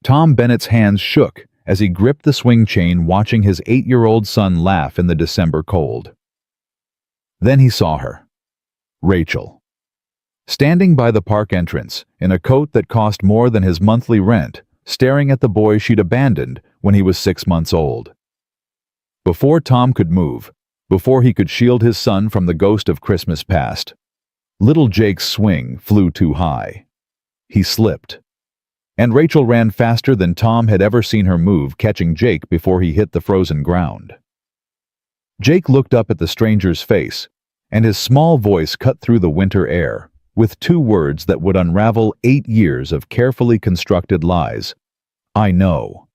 Tom Bennett's hands shook as he gripped the swing chain, watching his 8-year-old son laugh in the December cold. Then he saw her. Rachel. Standing by the park entrance, in a coat that cost more than his monthly rent, staring at the boy she'd abandoned when he was 6 months old. Before Tom could move, before he could shield his son from the ghost of Christmas past, little Jake's swing flew too high. He slipped, and Rachel ran faster than Tom had ever seen her move, catching Jake before he hit the frozen ground. Jake looked up at the stranger's face, and his small voice cut through the winter air, with 2 words that would unravel 8 years of carefully constructed lies. I know.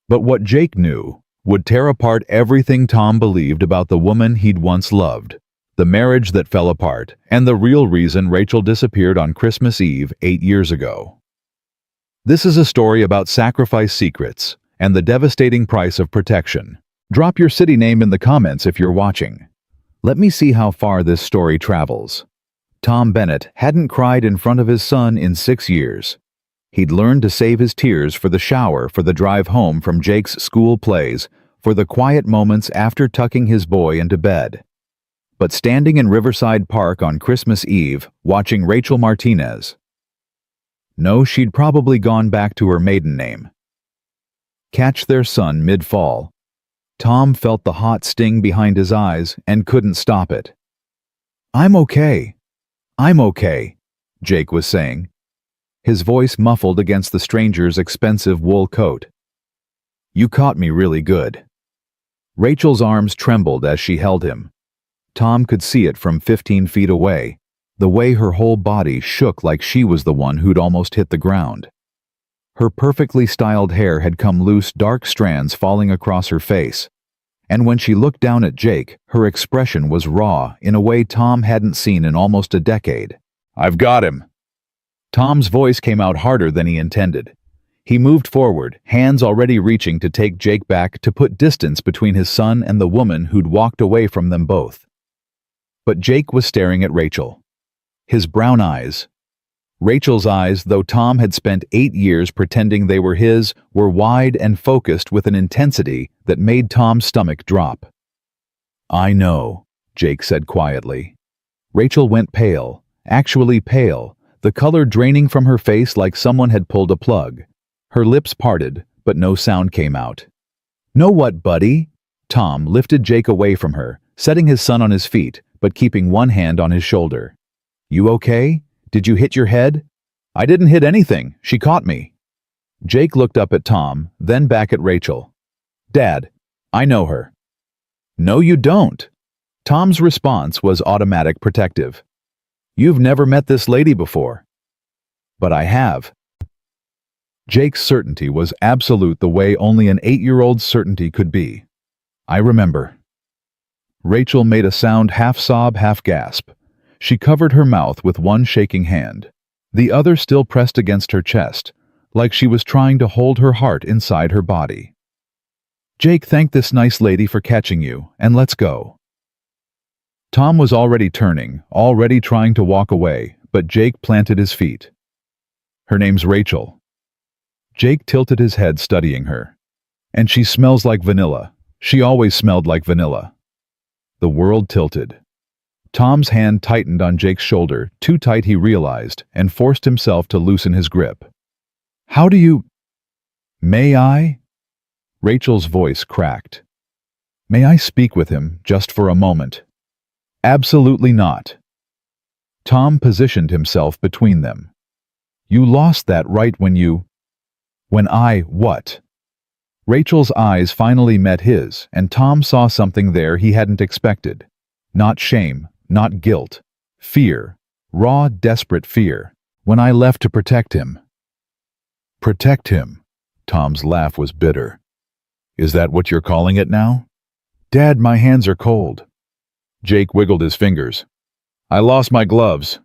But what Jake knew would tear apart everything Tom believed about the woman he'd once loved, the marriage that fell apart, and the real reason Rachel disappeared on Christmas Eve 8 years ago. This is a story about sacrifice secrets and the devastating price of protection. Drop your city name in the comments if you're watching. Let me see how far this story travels. Tom Bennett hadn't cried in front of his son in 6 years. He'd learned to save his tears for the shower, for the drive home from Jake's school plays, for the quiet moments after tucking his boy into bed. But standing in Riverside Park on Christmas Eve, watching Rachel Martinez. No, she'd probably gone back to her maiden name. Catch their son mid-fall. Tom felt the hot sting behind his eyes and couldn't stop it. I'm okay, Jake was saying, his voice muffled against the stranger's expensive wool coat. You caught me really good. Rachel's arms trembled as she held him. Tom could see it from 15 feet away, the way her whole body shook like she was the one who'd almost hit the ground. Her perfectly styled hair had come loose, dark strands falling across her face, and when she looked down at Jake, her expression was raw in a way Tom hadn't seen in almost a decade. I've got him. Tom's voice came out harder than he intended. He moved forward, hands already reaching to take Jake back, to put distance between his son and the woman who'd walked away from them both. But Jake was staring at Rachel. His brown eyes, Rachel's eyes, though Tom had spent 8 years pretending they were his, were wide and focused with an intensity that made Tom's stomach drop. I know, Jake said quietly. Rachel went pale, actually pale, the color draining from her face like someone had pulled a plug. Her lips parted, but no sound came out. Know what, buddy? Tom lifted Jake away from her, setting his son on his feet, but keeping one hand on his shoulder. You okay? Did you hit your head? I didn't hit anything. She caught me. Jake looked up at Tom, then back at Rachel. Dad, I know her. No, you don't. Tom's response was automatic, protective. You've never met this lady before. But I have. Jake's certainty was absolute, the way only an 8-year-old's certainty could be. I remember. Rachel made a sound, half sob, half gasp. She covered her mouth with one shaking hand, the other still pressed against her chest, like she was trying to hold her heart inside her body. Jake, thank this nice lady for catching you, and let's go. Tom was already turning, already trying to walk away, but Jake planted his feet. Her name's Rachel. Jake tilted his head, studying her. And she smells like vanilla. She always smelled like vanilla. The world tilted. Tom's hand tightened on Jake's shoulder, too tight he realized, and forced himself to loosen his grip. How do you... May I? Rachel's voice cracked. May I speak with him, just for a moment? Absolutely not. Tom positioned himself between them. You lost that right when you... When I... what? Rachel's eyes finally met his, and Tom saw something there he hadn't expected. Not shame, not guilt. Fear. Raw, desperate fear. When I left to protect him. Protect him? Tom's laugh was bitter. Is that what you're calling it now? Dad, my hands are cold. Jake wiggled his fingers. I lost my gloves.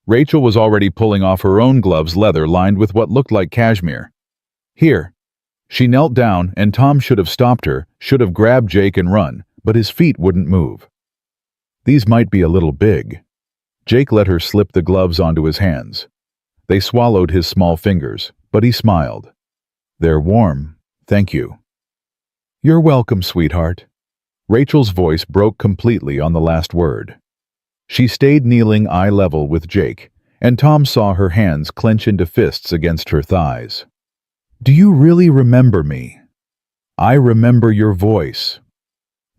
Rachel was already pulling off her own gloves, leather lined with what looked like cashmere. Here. She knelt down, and Tom should have stopped her, should have grabbed Jake and run, but his feet wouldn't move. These might be a little big. Jake let her slip the gloves onto his hands. They swallowed his small fingers, but he smiled. They're warm, thank you. You're welcome, sweetheart. Rachel's voice broke completely on the last word. She stayed kneeling eye level with Jake, and Tom saw her hands clench into fists against her thighs. Do you really remember me? I remember your voice.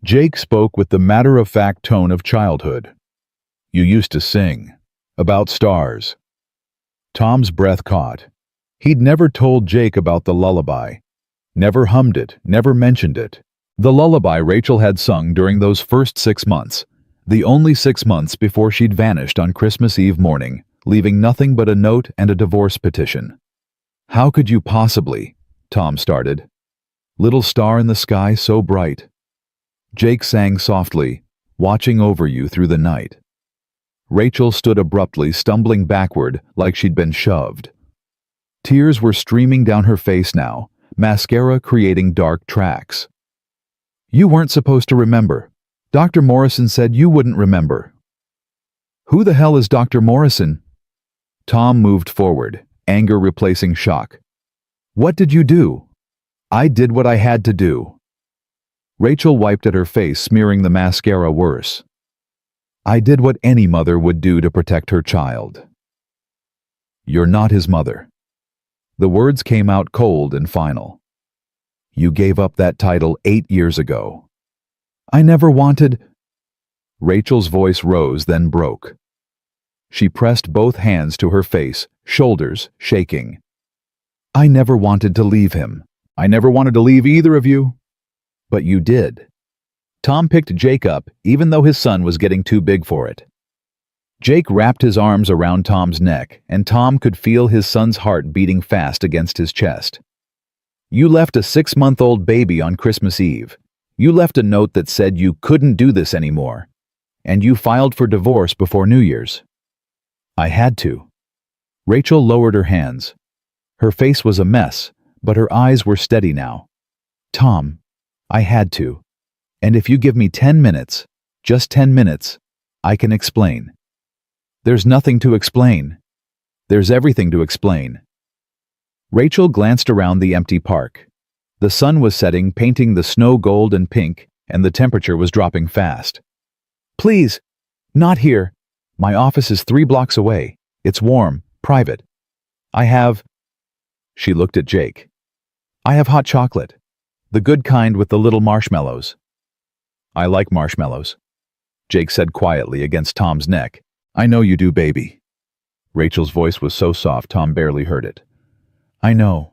Jake spoke with the matter-of-fact tone of childhood. You used to sing. About stars. Tom's breath caught. He'd never told Jake about the lullaby. Never hummed it, never mentioned it. The lullaby Rachel had sung during those first 6 months. The only 6 months before she'd vanished on Christmas Eve morning, leaving nothing but a note and a divorce petition. How could you possibly? Tom started. Little star in the sky so bright. Jake sang softly, watching over you through the night. Rachel stood abruptly, stumbling backward like she'd been shoved. Tears were streaming down her face now, mascara creating dark tracks. You weren't supposed to remember. Dr. Morrison said you wouldn't remember. Who the hell is Dr. Morrison? Tom moved forward, anger replacing shock. What did you do? I did what I had to do. Rachel wiped at her face, smearing the mascara worse. I did what any mother would do to protect her child. You're not his mother. The words came out cold and final. You gave up that title 8 years ago. I never wanted... Rachel's voice rose, then broke. She pressed both hands to her face, shoulders shaking. I never wanted to leave him. I never wanted to leave either of you. But you did. Tom picked Jake up, even though his son was getting too big for it. Jake wrapped his arms around Tom's neck, and Tom could feel his son's heart beating fast against his chest. You left a 6-month-old baby on Christmas Eve. You left a note that said you couldn't do this anymore. And you filed for divorce before New Year's. I had to. Rachel lowered her hands. Her face was a mess, but her eyes were steady now. Tom, I had to. And if you give me 10 minutes, just 10 minutes, I can explain. There's nothing to explain. There's everything to explain. Rachel glanced around the empty park. The sun was setting, painting the snow gold and pink, and the temperature was dropping fast. Please, not here. My office is 3 blocks away. It's warm, private. I have... She looked at Jake. I have hot chocolate. The good kind with the little marshmallows. I like marshmallows, Jake said quietly against Tom's neck. I know you do, baby. Rachel's voice was so soft Tom barely heard it. I know.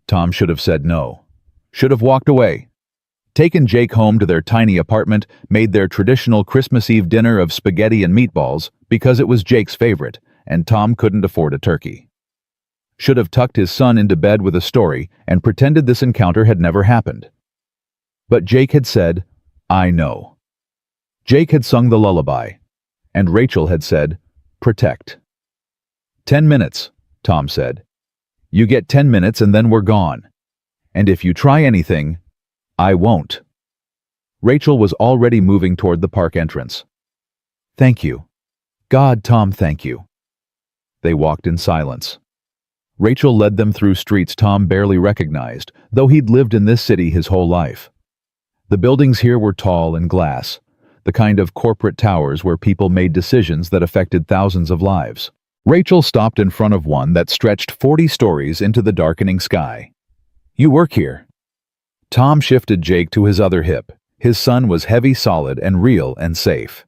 Tom should have said no. Should have walked away. Taken Jake home to their tiny apartment, made their traditional Christmas Eve dinner of spaghetti and meatballs because it was Jake's favorite, and Tom couldn't afford a turkey. Should have tucked his son into bed with a story and pretended this encounter had never happened. But Jake had said, I know. Jake had sung the lullaby, and Rachel had said, protect. 10 minutes, Tom said. You get 10 minutes and then we're gone. And if you try anything, I won't. Rachel was already moving toward the park entrance. Thank you. God, Tom, thank you. They walked in silence. Rachel led them through streets Tom barely recognized, though he'd lived in this city his whole life. The buildings here were tall and glass, the kind of corporate towers where people made decisions that affected thousands of lives. Rachel stopped in front of one that stretched 40 stories into the darkening sky. You work here. Tom shifted Jake to his other hip. His son was heavy, solid, and real and safe.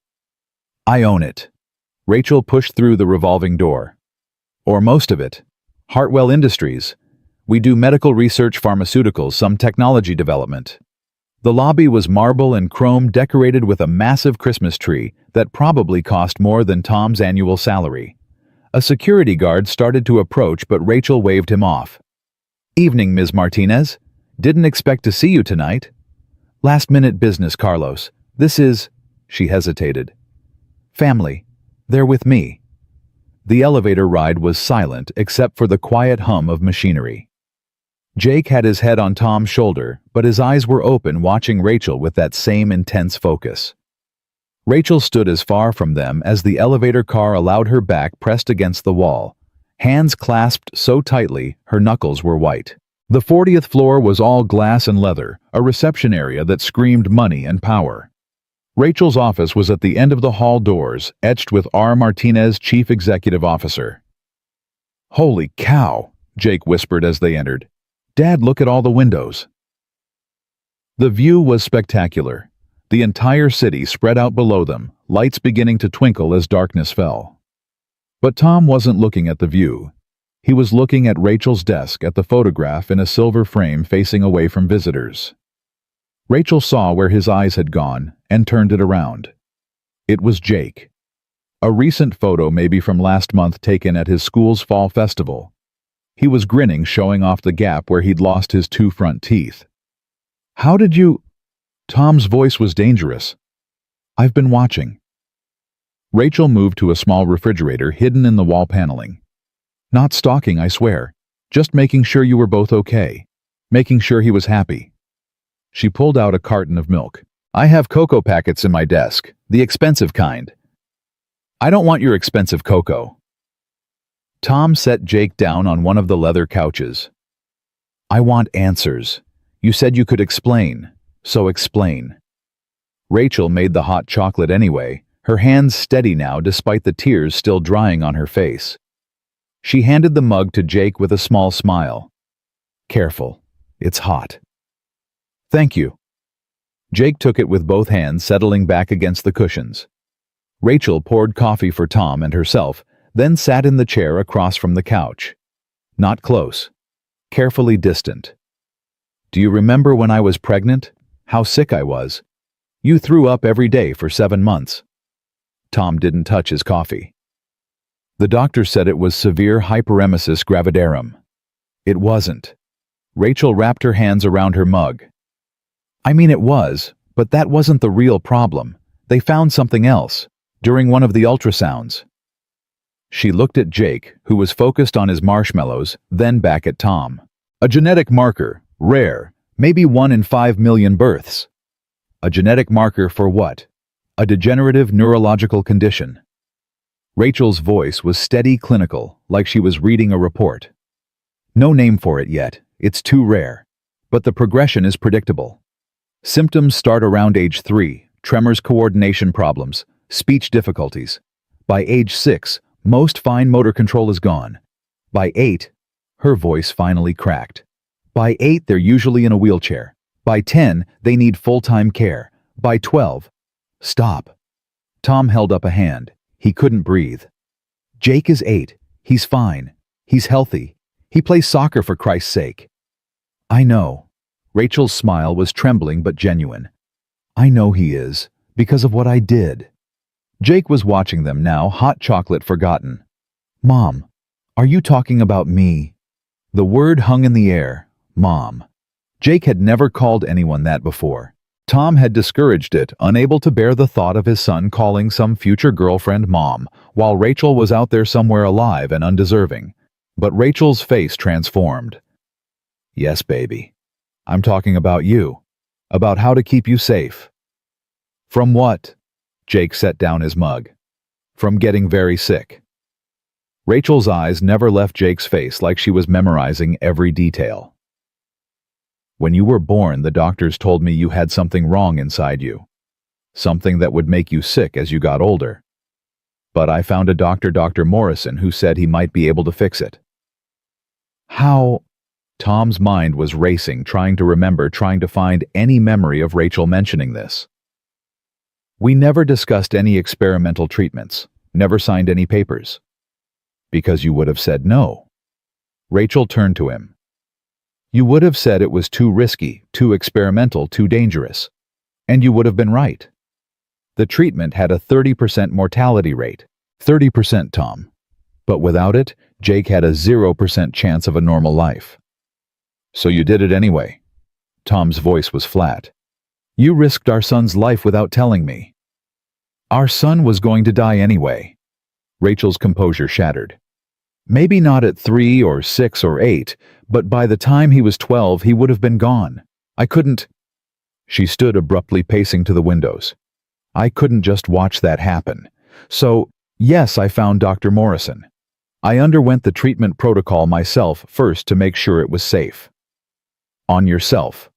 I own it. Rachel pushed through the revolving door. Or most of it. Hartwell Industries. We do medical research, pharmaceuticals, some technology development. The lobby was marble and chrome decorated with a massive Christmas tree that probably cost more than Tom's annual salary. A security guard started to approach, but Rachel waved him off. Evening, Ms. Martinez. Didn't expect to see you tonight. Last-minute business, Carlos. This is... She hesitated. Family. They're with me. The elevator ride was silent except for the quiet hum of machinery. Jake had his head on Tom's shoulder, but his eyes were open, watching Rachel with that same intense focus. Rachel stood as far from them as the elevator car allowed her back pressed against the wall, hands clasped so tightly her knuckles were white. The 40th floor was all glass and leather, a reception area that screamed money and power. Rachel's office was at the end of the hall doors, etched with R. Martinez, Chief Executive Officer. "Holy cow," Jake whispered as they entered. "Dad, look at all the windows." The view was spectacular. The entire city spread out below them, lights beginning to twinkle as darkness fell. But Tom wasn't looking at the view. He was looking at Rachel's desk at the photograph in a silver frame facing away from visitors. Rachel saw where his eyes had gone and turned it around. It was Jake. A recent photo, maybe from last month, taken at his school's fall festival. He was grinning, showing off the gap where he'd lost his 2 front teeth. "How did you—" Tom's voice was dangerous. "I've been watching." Rachel moved to a small refrigerator hidden in the wall paneling. "Not stalking, I swear. Just making sure you were both okay. Making sure he was happy." She pulled out a carton of milk. "I have cocoa packets in my desk, the expensive kind." "I don't want your expensive cocoa." Tom set Jake down on one of the leather couches. "I want answers. You said you could explain, so explain." Rachel made the hot chocolate anyway, her hands steady now despite the tears still drying on her face. She handed the mug to Jake with a small smile. "Careful, it's hot." "Thank you." Jake took it with both hands, settling back against the cushions. Rachel poured coffee for Tom and herself, then sat in the chair across from the couch. Not close. Carefully distant. "Do you remember when I was pregnant? How sick I was? You threw up every day for 7 months." Tom didn't touch his coffee. "The doctor said it was severe hyperemesis gravidarum." It wasn't. Rachel wrapped her hands around her mug. "I mean, it was, but that wasn't the real problem. They found something else, during one of the ultrasounds." She looked at Jake, who was focused on his marshmallows, then back at Tom. "A genetic marker, rare, maybe 1 in 5 million births." "A genetic marker for what?" "A degenerative neurological condition." Rachel's voice was steady, clinical, like she was reading a report. "No name for it yet. It's too rare. But the progression is predictable. Symptoms start around age 3, tremors, coordination problems, speech difficulties. By age 6, most fine motor control is gone. By 8, her voice finally cracked. By 8, they're usually in a wheelchair. By 10, they need full-time care. By 12, stop." Tom held up a hand. He couldn't breathe. "Jake is 8. He's fine. He's healthy. He plays soccer, for Christ's sake." "I know." Rachel's smile was trembling but genuine. "I know he is, because of what I did." Jake was watching them now, hot chocolate forgotten. "Mom, are you talking about me?" The word hung in the air. Mom. Jake had never called anyone that before. Tom had discouraged it, unable to bear the thought of his son calling some future girlfriend Mom, while Rachel was out there somewhere alive and undeserving. But Rachel's face transformed. "Yes, baby. I'm talking about you. About how to keep you safe." "From what?" Jake set down his mug. "From getting very sick." Rachel's eyes never left Jake's face, like she was memorizing every detail. "When you were born, the doctors told me you had something wrong inside you. Something that would make you sick as you got older. But I found a doctor, Dr. Morrison, who said he might be able to fix it." "How?" Tom's mind was racing, trying to remember, trying to find any memory of Rachel mentioning this. "We never discussed any experimental treatments, never signed any papers." "Because you would have said no." Rachel turned to him. "You would have said it was too risky, too experimental, too dangerous. And you would have been right. The treatment had a 30% mortality rate. 30%, Tom. But without it, Jake had a 0% chance of a normal life." "So you did it anyway." Tom's voice was flat. "You risked our son's life without telling me." "Our son was going to die anyway." Rachel's composure shattered. "Maybe not at 3 or 6 or 8, but by the time he was 12, he would have been gone. I couldn't—" She stood abruptly, pacing to the windows. "I couldn't just watch that happen. So, yes, I found Dr. Morrison. I underwent the treatment protocol myself first to make sure it was safe. On yourself.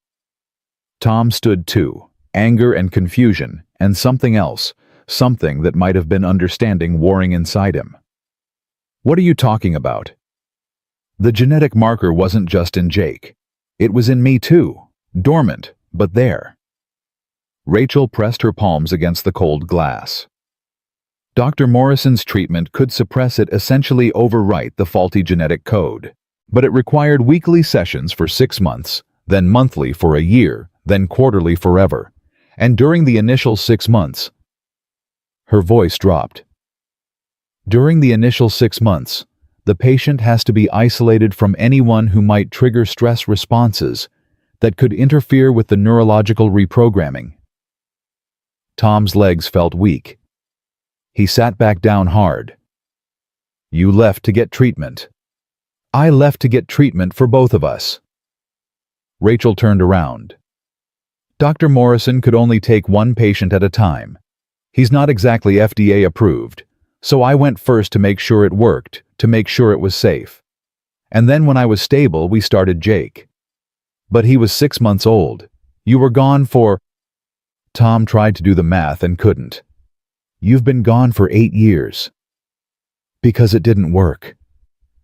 Tom stood too, anger and confusion, and something else, something that might have been understanding warring inside him. What are you talking about? The genetic marker wasn't just in Jake. It was in me too, dormant, but there. Rachel pressed her palms against the cold glass. Dr. Morrison's treatment could suppress it, essentially overwrite the faulty genetic code. But it required weekly sessions for 6 months, then monthly for a year, then quarterly forever. And during the initial 6 months, her voice dropped. During the initial 6 months, the patient has to be isolated from anyone who might trigger stress responses that could interfere with the neurological reprogramming. Tom's legs felt weak. He sat back down hard. You left to get treatment. I left to get treatment for both of us. Rachel turned around. Dr. Morrison could only take one patient at a time. He's not exactly FDA approved, so I went first to make sure it worked, to make sure it was safe. And then when I was stable, we started Jake. But he was 6 months old. You were gone for... Tom tried to do the math and couldn't. You've been gone for 8 years. Because it didn't work.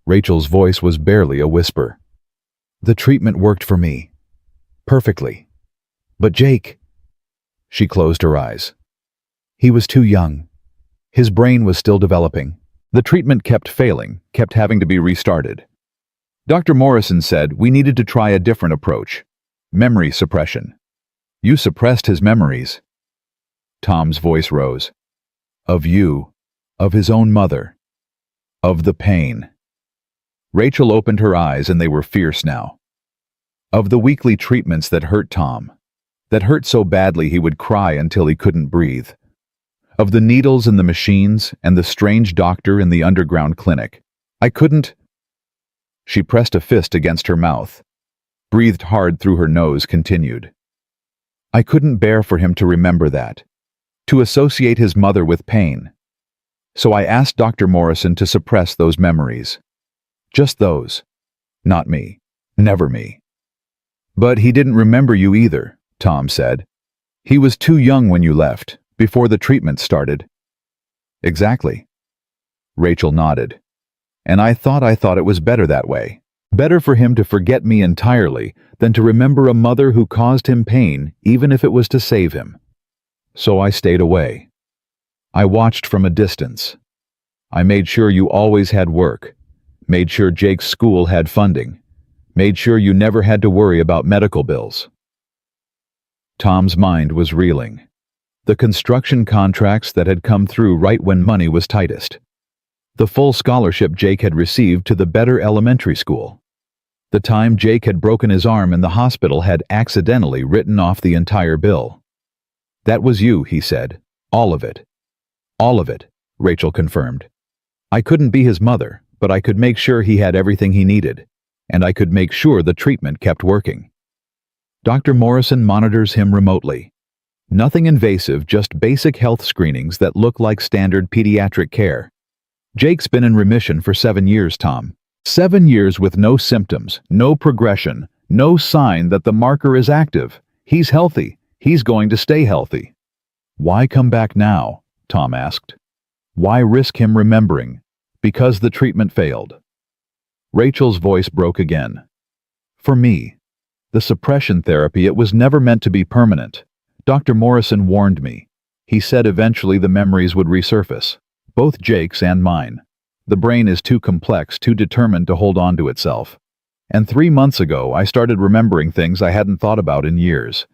Rachel's voice was barely a whisper. The treatment worked for me. Perfectly. But Jake... She closed her eyes. He was too young. His brain was still developing. The treatment kept failing, kept having to be restarted. Dr. Morrison said we needed to try a different approach. Memory suppression. You suppressed his memories. Tom's voice rose. Of you. Of his own mother. Of the pain. Rachel opened her eyes and they were fierce now. Of the weekly treatments that hurt Tom. That hurt so badly he would cry until he couldn't breathe. Of the needles in the machines and the strange doctor in the underground clinic. I couldn't... She pressed a fist against her mouth. Breathed hard through her nose, continued. I couldn't bear for him to remember that. To associate his mother with pain. So I asked Dr. Morrison to suppress those memories. Just those. Not me. Never me. But he didn't remember you either, Tom said. He was too young when you left, before the treatment started. Exactly. Rachel nodded. And I thought it was better that way. Better for him to forget me entirely than to remember a mother who caused him pain, even if it was to save him. So I stayed away. I watched from a distance. I made sure you always had work. Made sure Jake's school had funding. Made sure you never had to worry about medical bills. Tom's mind was reeling. The construction contracts that had come through right when money was tightest. The full scholarship Jake had received to the Better Elementary School. The time Jake had broken his arm and the hospital had accidentally written off the entire bill. That was you, he said. All of it. All of it, Rachel confirmed. I couldn't be his mother, but I could make sure he had everything he needed, and I could make sure the treatment kept working. Dr. Morrison monitors him remotely. Nothing invasive, just basic health screenings that look like standard pediatric care. Jake's been in remission for 7 years, Tom. 7 years with no symptoms, no progression, no sign that the marker is active. He's healthy. He's going to stay healthy. Why come back now? Tom asked. Why risk him remembering? Because the treatment failed. Rachel's voice broke again. For me, the suppression therapy, it was never meant to be permanent. Dr. Morrison warned me. He said eventually the memories would resurface, both Jake's and mine. The brain is too complex, too determined to hold on to itself. And 3 months ago, I started remembering things I hadn't thought about in years.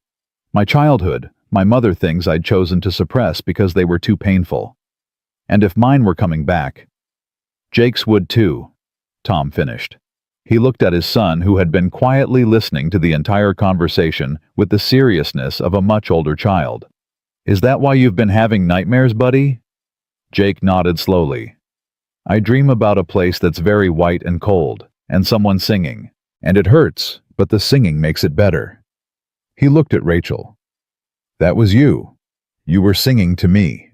My childhood, my mother, things I'd chosen to suppress because they were too painful. And if mine were coming back, Jake's would too, Tom finished. He looked at his son, who had been quietly listening to the entire conversation with the seriousness of a much older child. Is that why you've been having nightmares, buddy? Jake nodded slowly. I dream about a place that's very white and cold, and someone singing. And it hurts, but the singing makes it better. He looked at Rachel. That was you. You were singing to me.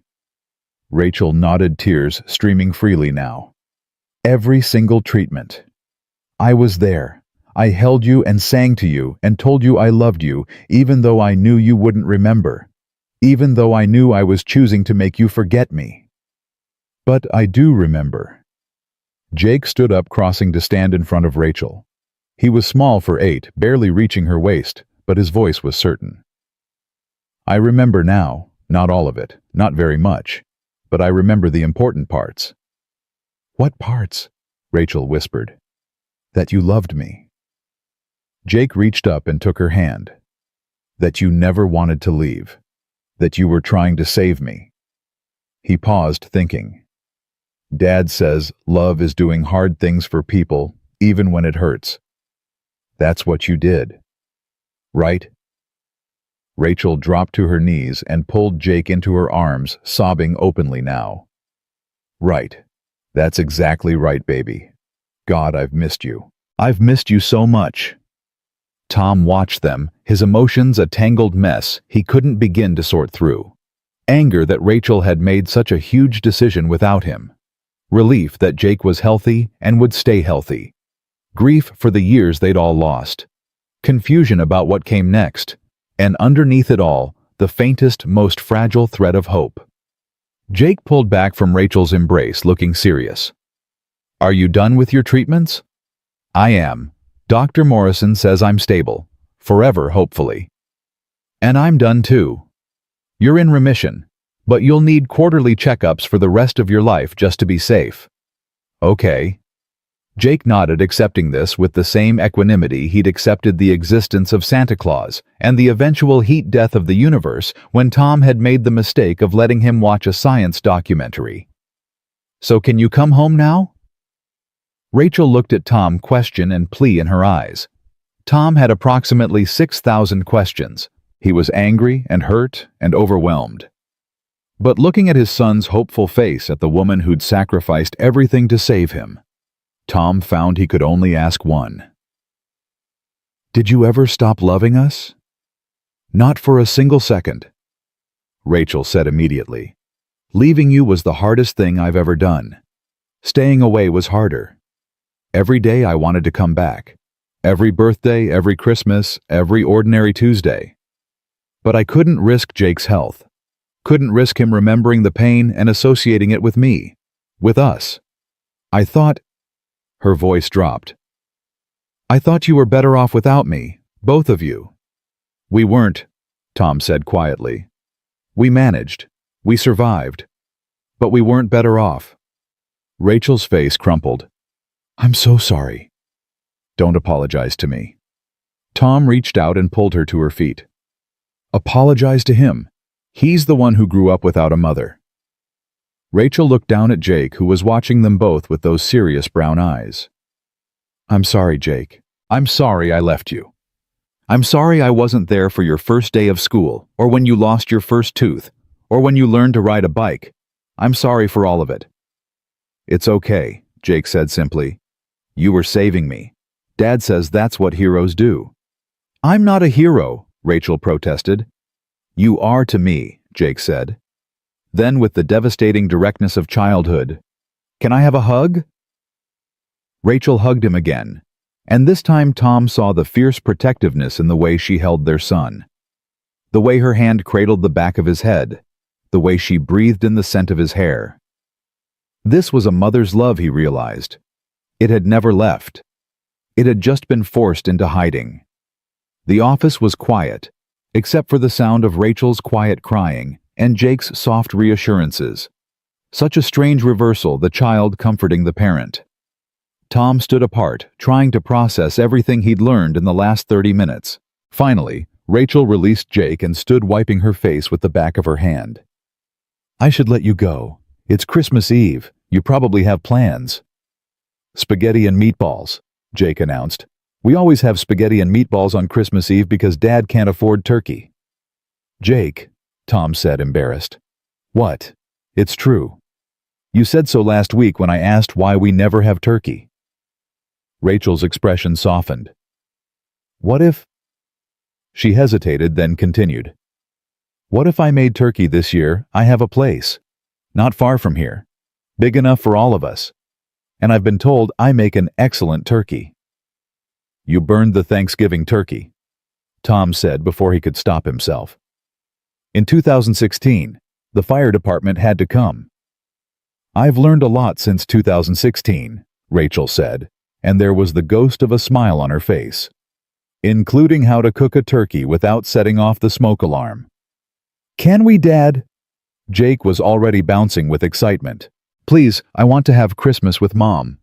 Rachel nodded, tears streaming freely now. Every single treatment. I was there. I held you and sang to you and told you I loved you, even though I knew you wouldn't remember. Even though I knew I was choosing to make you forget me. But I do remember. Jake stood up, crossing to stand in front of Rachel. He was small for 8, barely reaching her waist, but his voice was certain. I remember now, not all of it, not very much, but I remember the important parts. What parts? Rachel whispered. That you loved me. Jake reached up and took her hand. That you never wanted to leave. That you were trying to save me. He paused, thinking. Dad says love is doing hard things for people, even when it hurts. That's what you did. Right? Rachel dropped to her knees and pulled Jake into her arms, sobbing openly now. Right. That's exactly right, baby. God, I've missed you. I've missed you so much. Tom watched them, his emotions a tangled mess he couldn't begin to sort through. Anger that Rachel had made such a huge decision without him. Relief that Jake was healthy and would stay healthy. Grief for the years they'd all lost. Confusion about what came next. And underneath it all, the faintest, most fragile thread of hope. Jake pulled back from Rachel's embrace, looking serious. Are you done with your treatments? I am. Dr. Morrison says I'm stable. Forever, hopefully. And I'm done too. You're in remission, but you'll need quarterly checkups for the rest of your life just to be safe. Okay. Jake nodded, accepting this with the same equanimity he'd accepted the existence of Santa Claus and the eventual heat death of the universe when Tom had made the mistake of letting him watch a science documentary. So can you come home now? Rachel looked at Tom, question and plea in her eyes. Tom had approximately 6,000 questions. He was angry and hurt and overwhelmed. But looking at his son's hopeful face at the woman who'd sacrificed everything to save him, Tom found he could only ask one. Did you ever stop loving us? Not for a single second. Rachel said immediately. Leaving you was the hardest thing I've ever done. Staying away was harder. Every day I wanted to come back. Every birthday, every Christmas, every ordinary Tuesday. But I couldn't risk Jake's health. Couldn't risk him remembering the pain and associating it with me. With us. I thought... Her voice dropped. I thought you were better off without me, both of you. We weren't, Tom said quietly. We managed. We survived. But we weren't better off. Rachel's face crumpled. I'm so sorry. Don't apologize to me. Tom reached out and pulled her to her feet. Apologize to him. He's the one who grew up without a mother. Rachel looked down at Jake, who was watching them both with those serious brown eyes. I'm sorry, Jake. I'm sorry I left you. I'm sorry I wasn't there for your first day of school, or when you lost your first tooth, or when you learned to ride a bike. I'm sorry for all of it. It's okay, Jake said simply. You were saving me. Dad says that's what heroes do. I'm not a hero, Rachel protested. You are to me, Jake said. Then, with the devastating directness of childhood, Can I have a hug? Rachel hugged him again, and this time Tom saw the fierce protectiveness in the way she held their son. The way her hand cradled the back of his head, the way she breathed in the scent of his hair. This was a mother's love, he realized. It had never left. It had just been forced into hiding. The office was quiet, except for the sound of Rachel's quiet crying and Jake's soft reassurances. Such a strange reversal, the child comforting the parent. Tom stood apart, trying to process everything he'd learned in the last 30 minutes. Finally, Rachel released Jake and stood wiping her face with the back of her hand. I should let you go. It's Christmas Eve. You probably have plans. Spaghetti and meatballs, Jake announced. We always have spaghetti and meatballs on Christmas Eve because Dad can't afford turkey. Jake, Tom said, embarrassed. What? It's true. You said so last week when I asked why we never have turkey. Rachel's expression softened. What if... She hesitated, then continued. What if I made turkey this year? I have a place. Not far from here. Big enough for all of us. And I've been told I make an excellent turkey. You burned the Thanksgiving turkey, Tom said before he could stop himself. In 2016, the fire department had to come. I've learned a lot since 2016, Rachel said, and there was the ghost of a smile on her face. Including how to cook a turkey without setting off the smoke alarm. Can we, Dad? Jake was already bouncing with excitement. Please, I want to have Christmas with Mom.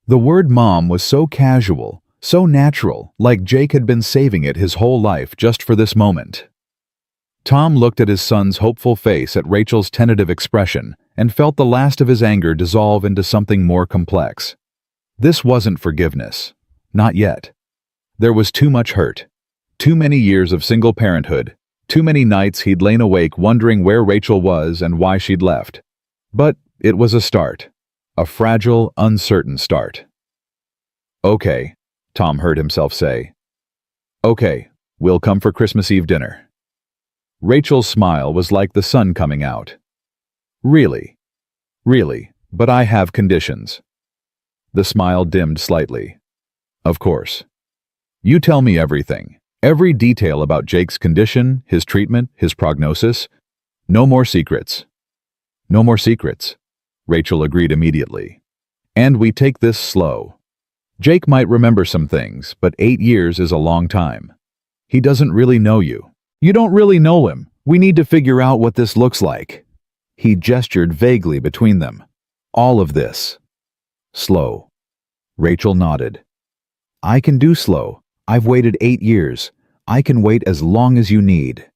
The word Mom was so casual, so natural, like Jake had been saving it his whole life just for this moment. Tom looked at his son's hopeful face at Rachel's tentative expression and felt the last of his anger dissolve into something more complex. This wasn't forgiveness. Not yet. There was too much hurt. Too many years of single parenthood. Too many nights he'd lain awake wondering where Rachel was and why she'd left. But it was a start. A fragile, uncertain start. Okay, Tom heard himself say. Okay, we'll come for Christmas Eve dinner. Rachel's smile was like the sun coming out. Really? Really, but I have conditions. The smile dimmed slightly. Of course. You tell me everything. Every detail about Jake's condition, his treatment, his prognosis. No more secrets. No more secrets, Rachel agreed immediately. And we take this slow. Jake might remember some things, but 8 years is a long time. He doesn't really know you. You don't really know him. We need to figure out what this looks like. He gestured vaguely between them. All of this. Slow. Rachel nodded. I can do slow. I've waited 8 years. I can wait as long as you need.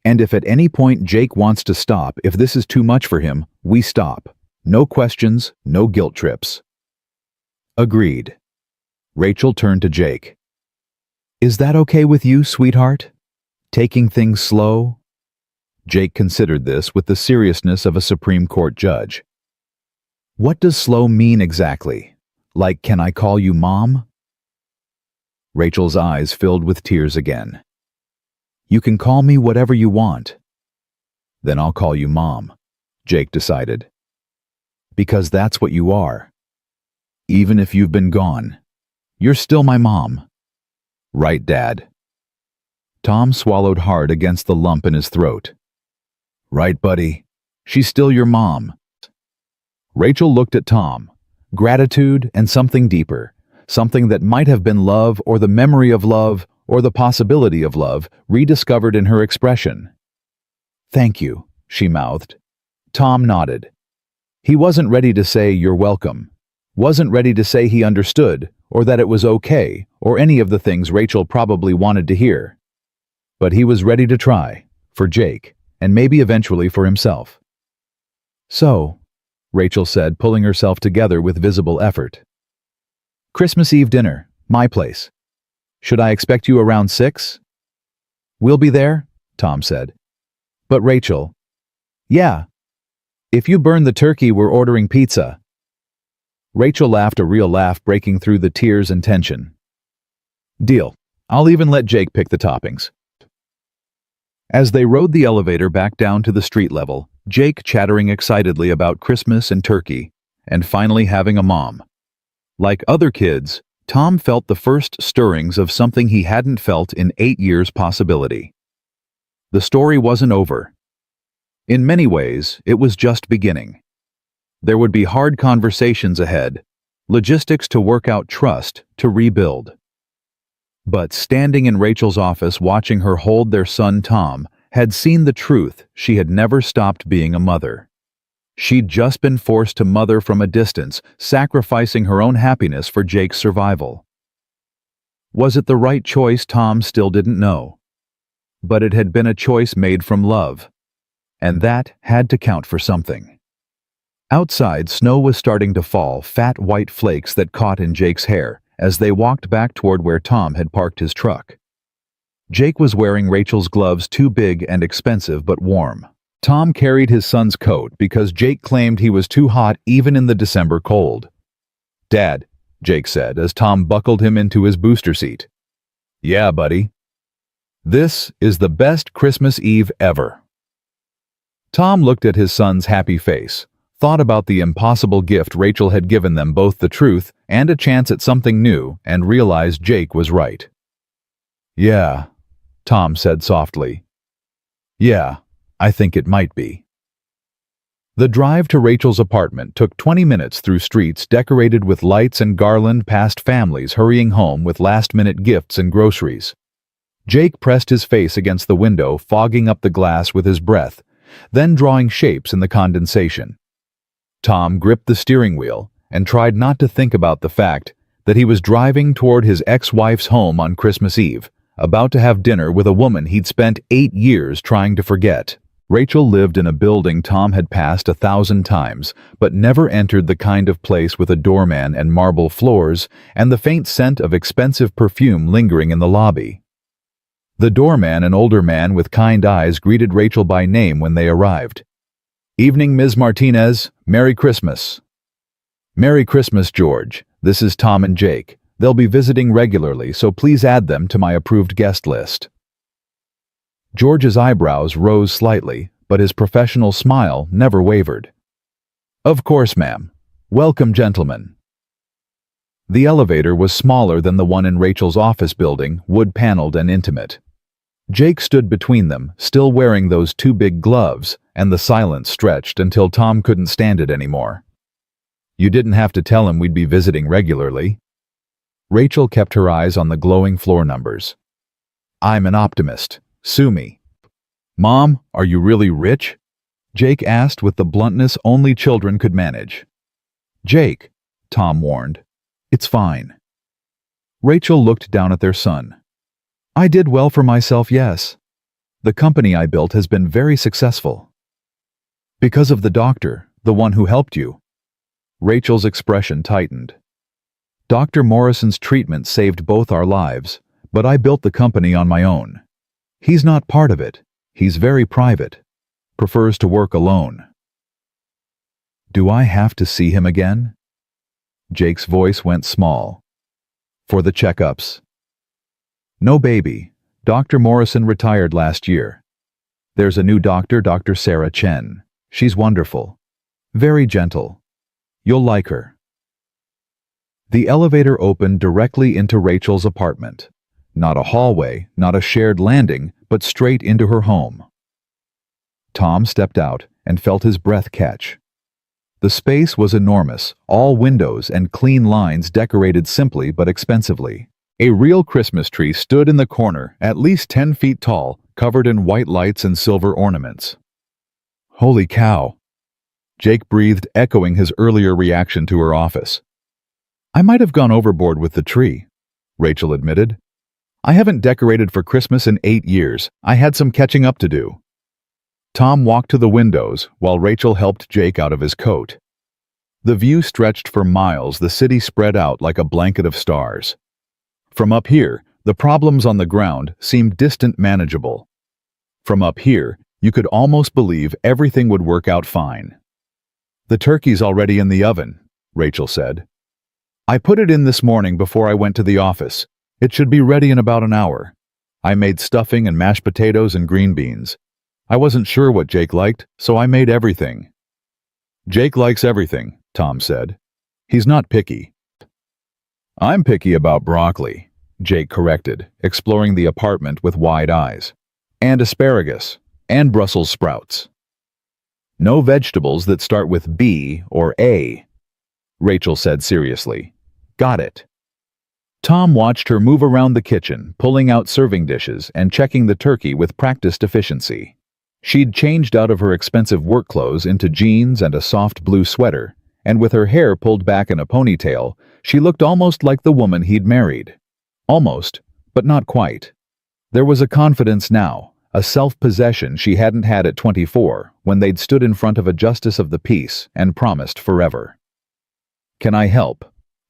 And if at any point Jake wants to stop, if this is too much for him, we stop. No questions, no guilt trips. Agreed. Rachel turned to Jake. Is that okay with you, sweetheart? Taking things slow? Jake considered this with the seriousness of a Supreme Court judge. What does slow mean exactly? Like, can I call you Mom? Rachel's eyes filled with tears again. You can call me whatever you want. Then I'll call you Mom, Jake decided. Because that's what you are. Even if you've been gone, you're still my mom. Right, Dad? Tom swallowed hard against the lump in his throat. Right, buddy. She's still your mom. Rachel looked at Tom. Gratitude and something deeper. Something that might have been love or the memory of love or the possibility of love rediscovered in her expression. Thank you, she mouthed. Tom nodded. He wasn't ready to say you're welcome. Wasn't ready to say he understood or that it was okay or any of the things Rachel probably wanted to hear. But he was ready to try, for Jake, and maybe eventually for himself. So, Rachel said, pulling herself together with visible effort. Christmas Eve dinner, my place. Should I expect you around 6? We'll be there, Tom said. But Rachel, yeah. If you burn the turkey, we're ordering pizza. Rachel laughed, a real laugh breaking through the tears and tension. Deal. I'll even let Jake pick the toppings. As they rode the elevator back down to the street level, Jake chattering excitedly about Christmas and turkey, and finally having a mom. Like other kids, Tom felt the first stirrings of something he hadn't felt in 8 years' possibility. The story wasn't over. In many ways, it was just beginning. There would be hard conversations ahead, logistics to work out, trust to rebuild. But standing in Rachel's office watching her hold their son Tom had seen the truth: she had never stopped being a mother. She'd just been forced to mother from a distance, sacrificing her own happiness for Jake's survival. Was it the right choice? Tom still didn't know. But it had been a choice made from love, and that had to count for something. Outside, snow was starting to fall, fat white flakes that caught in Jake's hair as they walked back toward where Tom had parked his truck. Jake was wearing Rachel's gloves, too big and expensive but warm. Tom carried his son's coat because Jake claimed he was too hot even in the December cold. Dad, Jake said as Tom buckled him into his booster seat. Yeah, buddy. This is the best Christmas Eve ever. Tom looked at his son's happy face, thought about the impossible gift Rachel had given them both the truth and a chance at something new, and realized Jake was right. "Yeah," Tom said softly. "Yeah, I think it might be." The drive to Rachel's apartment took 20 minutes through streets decorated with lights and garland, past families hurrying home with last-minute gifts and groceries. Jake pressed his face against the window, fogging up the glass with his breath, then drawing shapes in the condensation. Tom gripped the steering wheel and tried not to think about the fact that he was driving toward his ex-wife's home on Christmas Eve, about to have dinner with a woman he'd spent 8 years trying to forget. Rachel lived in a building Tom had passed 1,000 times, but never entered the kind of place with a doorman and marble floors and the faint scent of expensive perfume lingering in the lobby. The doorman, an older man with kind eyes, greeted Rachel by name when they arrived. "Evening, Ms. Martinez. Merry Christmas." "Merry Christmas, George. This is Tom and Jake. They'll be visiting regularly, so please add them to my approved guest list." George's eyebrows rose slightly, but his professional smile never wavered. "Of course, ma'am. Welcome, gentlemen." The elevator was smaller than the one in Rachel's office building, wood-paneled and intimate. Jake stood between them, still wearing those two big gloves, and the silence stretched until Tom couldn't stand it anymore. "You didn't have to tell him we'd be visiting regularly." Rachel kept her eyes on the glowing floor numbers. "I'm an optimist. Sue me." "Mom, are you really rich?" Jake asked with the bluntness only children could manage. "Jake," Tom warned, "it's fine." Rachel looked down at their son. "I did well for myself, yes. The company I built has been very successful." "Because of the doctor, the one who helped you." Rachel's expression tightened. "Dr. Morrison's treatment saved both our lives, but I built the company on my own. He's not part of it. He's very private. Prefers to work alone." "Do I have to see him again?" Jake's voice went small. "For the checkups?" "No, baby. Dr. Morrison retired last year. There's a new doctor, Dr. Sarah Chen. She's wonderful. Very gentle. You'll like her." The elevator opened directly into Rachel's apartment. Not a hallway, not a shared landing, but straight into her home. Tom stepped out and felt his breath catch. The space was enormous, all windows and clean lines decorated simply but expensively. A real Christmas tree stood in the corner, at least 10 feet tall, covered in white lights and silver ornaments. "Holy cow!" Jake breathed, echoing his earlier reaction to her office. "I might have gone overboard with the tree," Rachel admitted. "I haven't decorated for Christmas in 8 years. I had some catching up to do." Tom walked to the windows while Rachel helped Jake out of his coat. The view stretched for miles, the city spread out like a blanket of stars. From up here, the problems on the ground seemed distant, manageable. From up here, you could almost believe everything would work out fine. "The turkey's already in the oven," Rachel said. "I put it in this morning before I went to the office. It should be ready in about an hour. I made stuffing and mashed potatoes and green beans. I wasn't sure what Jake liked, so I made everything." "Jake likes everything," Tom said. "He's not picky." "I'm picky about broccoli," Jake corrected, exploring the apartment with wide eyes. "And asparagus, and Brussels sprouts. No vegetables that start with B or A," Rachel said seriously. "Got it." Tom watched her move around the kitchen, pulling out serving dishes and checking the turkey with practiced efficiency. She'd changed out of her expensive work clothes into jeans and a soft blue sweater, and with her hair pulled back in a ponytail, she looked almost like the woman he'd married. Almost, but not quite. There was a confidence now, a self-possession she hadn't had at 24 when they'd stood in front of a justice of the peace and promised forever. "Can I help?"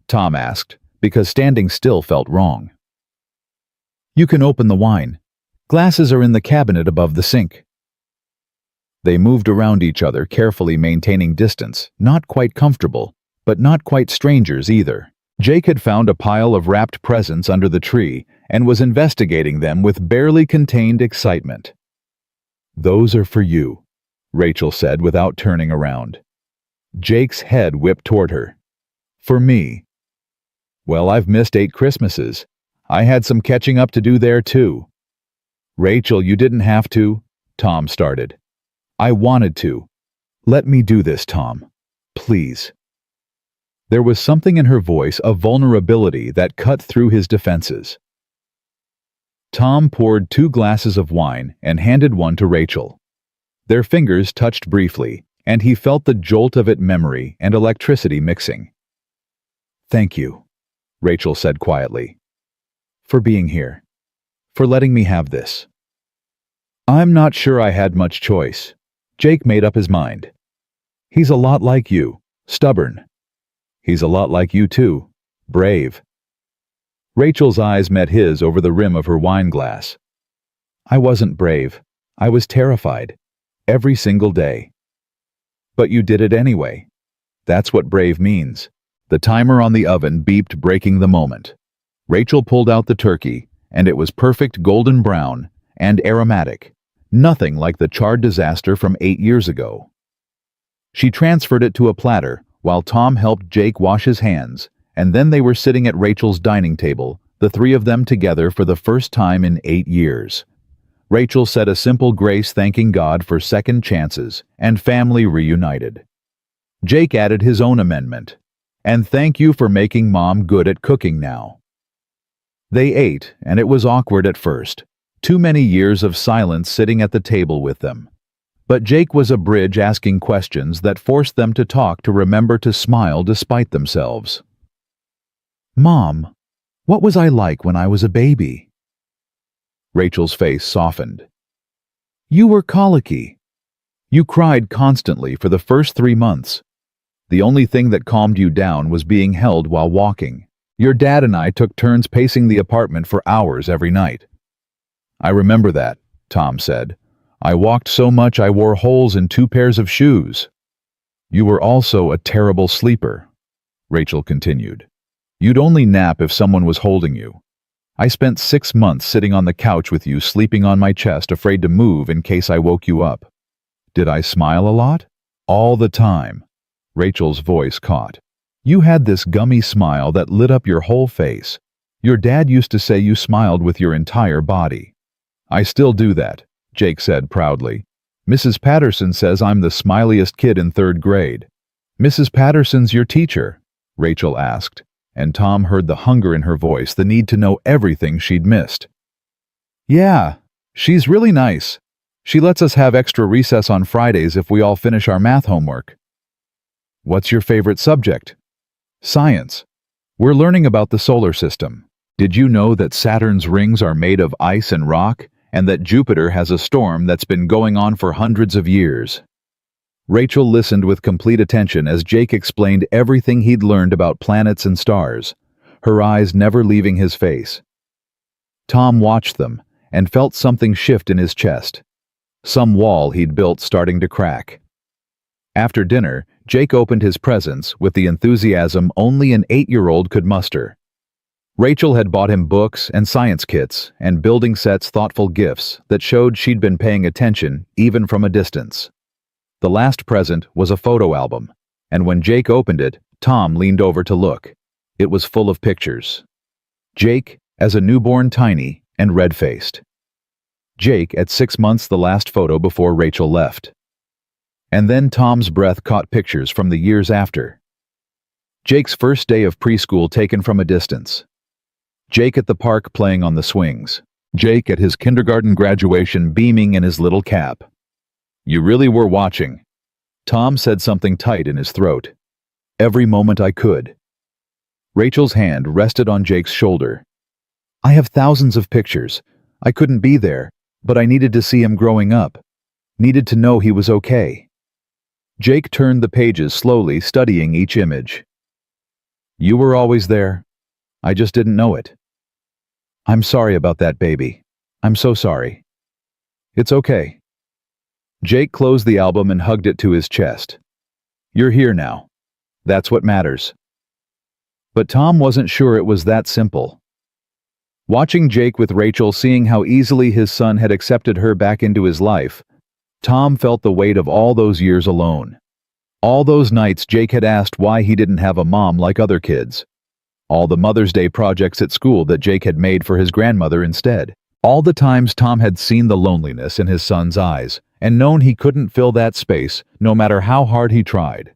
Tom asked, because standing still felt wrong. "You can open the wine. Glasses are in the cabinet above the sink." They moved around each other, carefully maintaining distance, not quite comfortable, but not quite strangers either. Jake had found a pile of wrapped presents under the tree and was investigating them with barely contained excitement. "Those are for you," Rachel said without turning around. Jake's head whipped toward her. For me. Well, I've missed 8 Christmases. I had some catching up to do there too. Rachel, you didn't have to, Tom started. I wanted to. Let me do this, Tom. Please. There was something in her voice, a vulnerability that cut through his defenses. Tom poured 2 glasses of wine and handed one to Rachel. Their fingers touched briefly, and he felt the jolt of it, memory and electricity mixing. Thank you, Rachel said quietly. For being here. For letting me have this. I'm not sure I had much choice. Jake made up his mind. He's a lot like you, stubborn. He's a lot like you too, brave. Rachel's eyes met his over the rim of her wine glass. I wasn't brave. I was terrified. Every single day. But you did it anyway. That's what brave means. The timer on the oven beeped, breaking the moment. Rachel pulled out the turkey, and it was perfect golden brown and aromatic, nothing like the charred disaster from 8 years ago. She transferred it to a platter while Tom helped Jake wash his hands, and then they were sitting at Rachel's dining table, the 3 of them together for the first time in 8 years. Rachel said a simple grace, thanking God for second chances and family reunited. Jake added his own amendment, and thank you for making Mom good at cooking now. They ate, and it was awkward at first. Too many years of silence sitting at the table with them. But Jake was a bridge, asking questions that forced them to talk, to remember to smile despite themselves. Mom, what was I like when I was a baby? Rachel's face softened. You were colicky. You cried constantly for the first 3 months. The only thing that calmed you down was being held while walking. Your dad and I took turns pacing the apartment for hours every night. I remember that, Tom said. I walked so much I wore holes in 2 pairs of shoes. You were also a terrible sleeper, Rachel continued. You'd only nap if someone was holding you. I spent 6 months sitting on the couch with you, sleeping on my chest, afraid to move in case I woke you up. Did I smile a lot? All the time. Rachel's voice caught. You had this gummy smile that lit up your whole face. Your dad used to say you smiled with your entire body. I still do that, Jake said proudly. Mrs. Patterson says I'm the smiliest kid in 3rd grade. Mrs. Patterson's your teacher? Rachel asked, and Tom heard the hunger in her voice, the need to know everything she'd missed. Yeah, she's really nice. She lets us have extra recess on Fridays if we all finish our math homework. What's your favorite subject? Science. We're learning about the solar system. Did you know that Saturn's rings are made of ice and rock, and that Jupiter has a storm that's been going on for hundreds of years? Rachel listened with complete attention as Jake explained everything he'd learned about planets and stars, her eyes never leaving his face. Tom watched them and felt something shift in his chest, some wall he'd built starting to crack. After dinner, Jake opened his presents with the enthusiasm only an 8-year-old could muster. Rachel had bought him books and science kits and building sets, thoughtful gifts that showed she'd been paying attention even from a distance. The last present was a photo album, and when Jake opened it, Tom leaned over to look. It was full of pictures. Jake as a newborn, tiny and red-faced. Jake at 6 months, the last photo before Rachel left. And then Tom's breath caught pictures from the years after. Jake's first day of preschool taken from a distance. Jake at the park playing on the swings. Jake at his kindergarten graduation beaming in his little cap. You really were watching. Tom said something tight in his throat. Every moment I could. Rachel's hand rested on Jake's shoulder. I have thousands of pictures. I couldn't be there, but I needed to see him growing up. Needed to know he was okay. Jake turned the pages slowly, studying each image. You were always there. I just didn't know it. I'm sorry about that, baby. I'm so sorry. It's okay. Jake closed the album and hugged it to his chest. You're here now. That's what matters. But Tom wasn't sure it was that simple. Watching Jake with Rachel, seeing how easily his son had accepted her back into his life, Tom felt the weight of all those years alone. All those nights Jake had asked why he didn't have a mom like other kids. All the Mother's Day projects at school that Jake had made for his grandmother instead. All the times Tom had seen the loneliness in his son's eyes and known he couldn't fill that space no matter how hard he tried.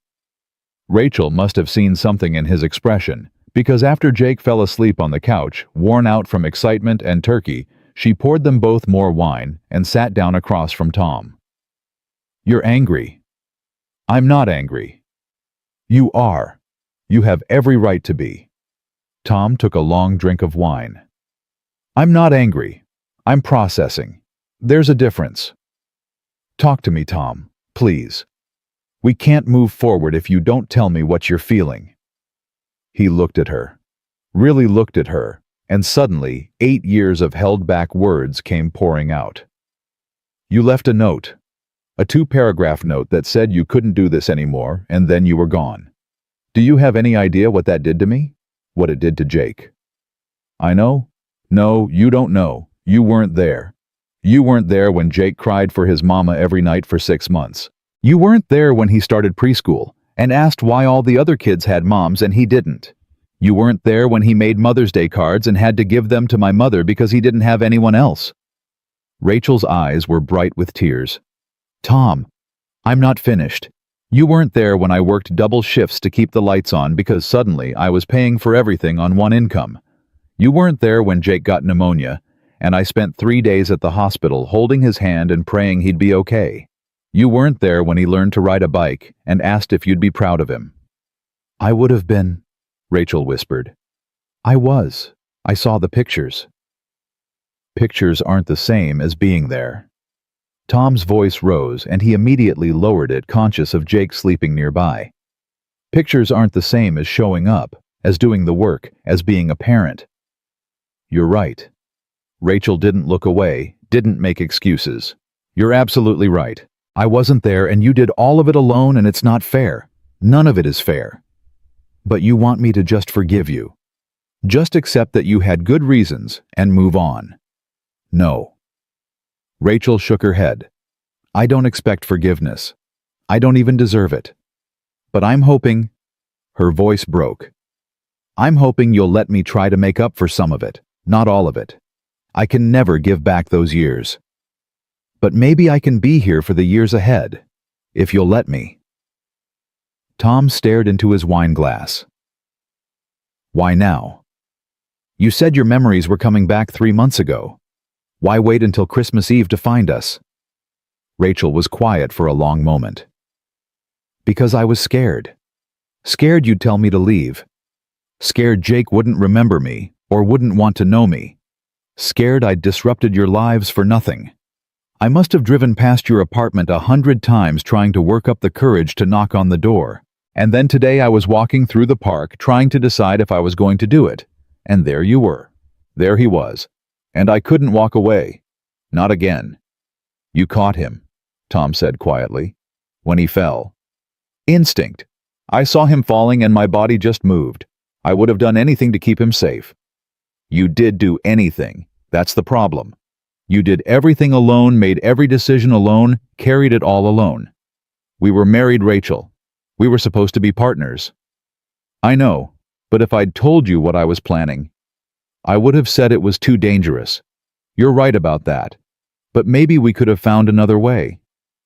Rachel must have seen something in his expression, because after Jake fell asleep on the couch, worn out from excitement and turkey, she poured them both more wine and sat down across from Tom. "You're angry." "I'm not angry." "You are. You have every right to be." Tom took a long drink of wine. "I'm not angry. I'm processing. There's a difference." "Talk to me, Tom, please. We can't move forward if you don't tell me what you're feeling." He looked at her, really looked at her, and suddenly 8 years of held-back words came pouring out. "You left a note, a 2-paragraph note that said you couldn't do this anymore, and then you were gone. Do you have any idea what that did to me? What it did to Jake?" "I know." "No, you don't know. You weren't there. You weren't there when Jake cried for his mama every night for 6 months. You weren't there when he started preschool and asked why all the other kids had moms and he didn't. You weren't there when he made Mother's Day cards and had to give them to my mother because he didn't have anyone else." Rachel's eyes were bright with tears. "Tom, I'm not finished. You weren't there when I worked double shifts to keep the lights on because suddenly I was paying for everything on one income. You weren't there when Jake got pneumonia, and I spent 3 days at the hospital holding his hand and praying he'd be okay. You weren't there when he learned to ride a bike and asked if you'd be proud of him." "I would have been," Rachel whispered. "I was. I saw the pictures." "Pictures aren't the same as being there." Tom's voice rose and he immediately lowered it, conscious of Jake sleeping nearby. "Pictures aren't the same as showing up, as doing the work, as being a parent." "You're right." Rachel didn't look away, didn't make excuses. "You're absolutely right. I wasn't there and you did all of it alone and it's not fair. None of it is fair. But you want me to just forgive you. Just accept that you had good reasons and move on." "No." Rachel shook her head. "I don't expect forgiveness. I don't even deserve it. But I'm hoping—" Her voice broke. "I'm hoping you'll let me try to make up for some of it, not all of it. I can never give back those years. But maybe I can be here for the years ahead, if you'll let me." Tom stared into his wine glass. "Why now? You said your memories were coming back 3 months ago. Why wait until Christmas Eve to find us?" Rachel was quiet for a long moment. "Because I was scared. Scared you'd tell me to leave. Scared Jake wouldn't remember me or wouldn't want to know me. Scared I'd disrupted your lives for nothing. I must have driven past your apartment 100 times trying to work up the courage to knock on the door. And then today I was walking through the park trying to decide if I was going to do it. And there you were. There he was. And I couldn't walk away. Not again." "You caught him," Tom said quietly, "when he fell. Instinct. I saw him falling and my body just moved. I would have done anything to keep him safe." "You did do anything. That's the problem. You did everything alone, made every decision alone, carried it all alone. We were married, Rachel. We were supposed to be partners." "I know, but if I'd told you what I was planning, I would have said it was too dangerous. You're right about that. But maybe we could have found another way.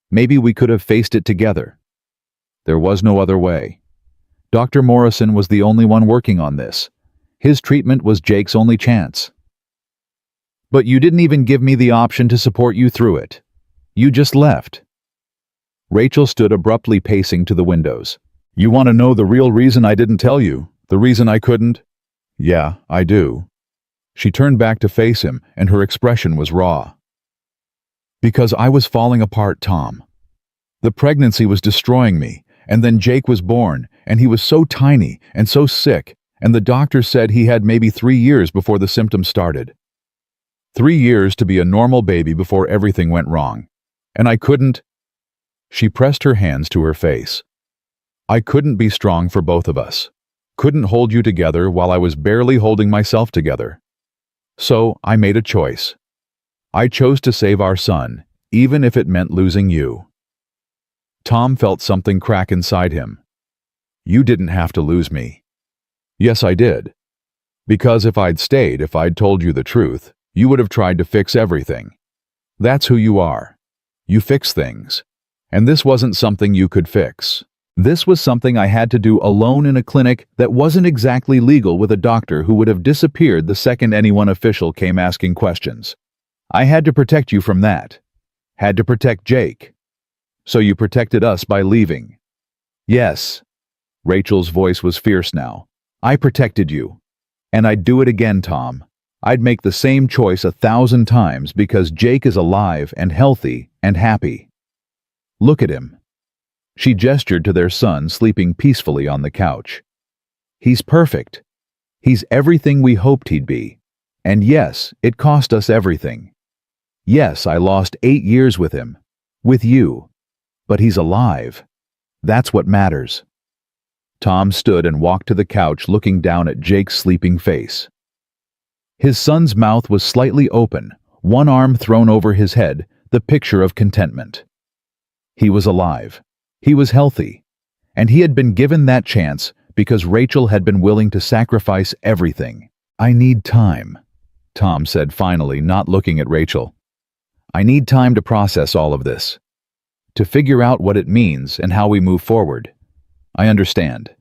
Maybe we could have faced it together." There was no other way. Dr. Morrison was the only one working on this. His treatment was Jake's only chance. "But you didn't even give me the option to support you through it. You just left." Rachel stood abruptly pacing to the windows. "You want to know the real reason I didn't tell you? The reason I couldn't?" "Yeah, I do." She turned back to face him, and her expression was raw. "Because I was falling apart, Tom. The pregnancy was destroying me, and then Jake was born, and he was so tiny and so sick, and the doctor said he had maybe 3 years before the symptoms started. 3 years to be a normal baby before everything went wrong. And I couldn't—" She pressed her hands to her face. "I couldn't be strong for both of us. Couldn't hold you together while I was barely holding myself together. So I made a choice. I chose to save our son, even if it meant losing you." Tom felt something crack inside him. You didn't have to lose me. Yes, I did. Because if I'd told you the truth, you would have tried to fix everything. That's who you are. You fix things. And this wasn't something you could fix. This was something I had to do alone in a clinic that wasn't exactly legal, with a doctor who would have disappeared the second anyone official came asking questions. I had to protect you from that. Had to protect Jake. So you protected us by leaving. Yes. Rachel's voice was fierce now. I protected you. And I'd do it again, Tom. I'd make the same choice 1,000 times because Jake is alive and healthy and happy. Look at him. She gestured to their son sleeping peacefully on the couch. He's perfect. He's everything we hoped he'd be. And yes, it cost us everything. Yes, I lost 8 years with him. With you. But he's alive. That's what matters. Tom stood and walked to the couch, looking down at Jake's sleeping face. His son's mouth was slightly open, one arm thrown over his head, the picture of contentment. He was alive. He was healthy. And he had been given that chance because Rachel had been willing to sacrifice everything. I need time, Tom said finally, not looking at Rachel. I need time to process all of this. To figure out what it means and how we move forward. I understand.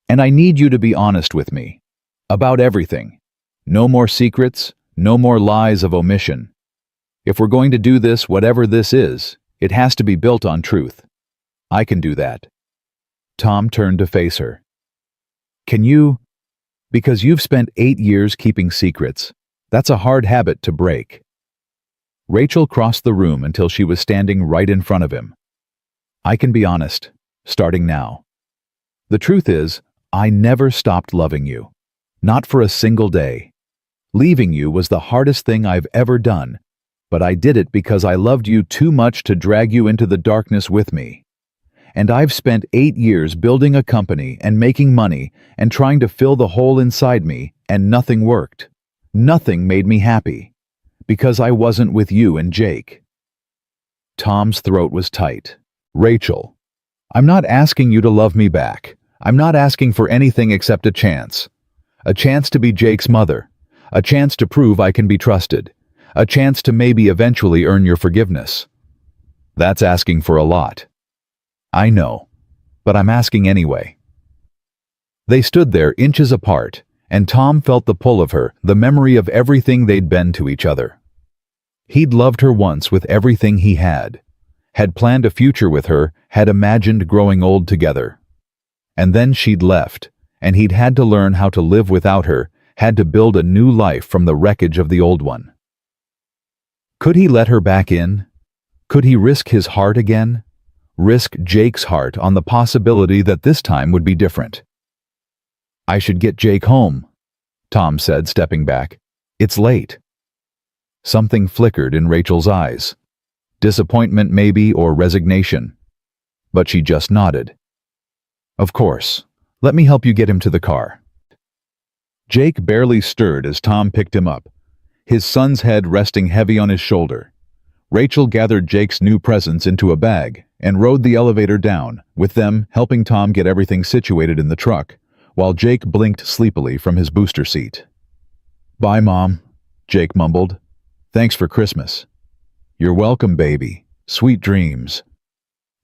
And I need you to be honest with me. About everything. No more secrets, no more lies of omission. If we're going to do this, whatever this is, it has to be built on truth. I can do that. Tom turned to face her. Can you? Because you've spent 8 years keeping secrets. That's a hard habit to break. Rachel crossed the room until she was standing right in front of him. I can be honest, starting now. The truth is, I never stopped loving you. Not for a single day. Leaving you was the hardest thing I've ever done, but I did it because I loved you too much to drag you into the darkness with me. And I've spent 8 years building a company and making money and trying to fill the hole inside me, and nothing worked. Nothing made me happy. Because I wasn't with you and Jake. Tom's throat was tight. Rachel, I'm not asking you to love me back. I'm not asking for anything except a chance. A chance to be Jake's mother. A chance to prove I can be trusted. A chance to maybe eventually earn your forgiveness. That's asking for a lot. I know, but I'm asking anyway. They stood there inches apart, and Tom felt the pull of her, the memory of everything they'd been to each other. He'd loved her once with everything he had planned a future with her, had imagined growing old together. And then she'd left, and he'd had to learn how to live without her, had to build a new life from the wreckage of the old one. Could he let her back in? Could he risk his heart again? Risk Jake's heart on the possibility that this time would be different? I should get Jake home, Tom said, stepping back. It's late. Something flickered in Rachel's eyes. Disappointment maybe, or resignation. But she just nodded. Of course. Let me help you get him to the car. Jake barely stirred as Tom picked him up, his son's head resting heavy on his shoulder. Rachel gathered Jake's new presents into a bag and rode the elevator down, with them helping Tom get everything situated in the truck, while Jake blinked sleepily from his booster seat. Bye, Mom, Jake mumbled. Thanks for Christmas. You're welcome, baby. Sweet dreams.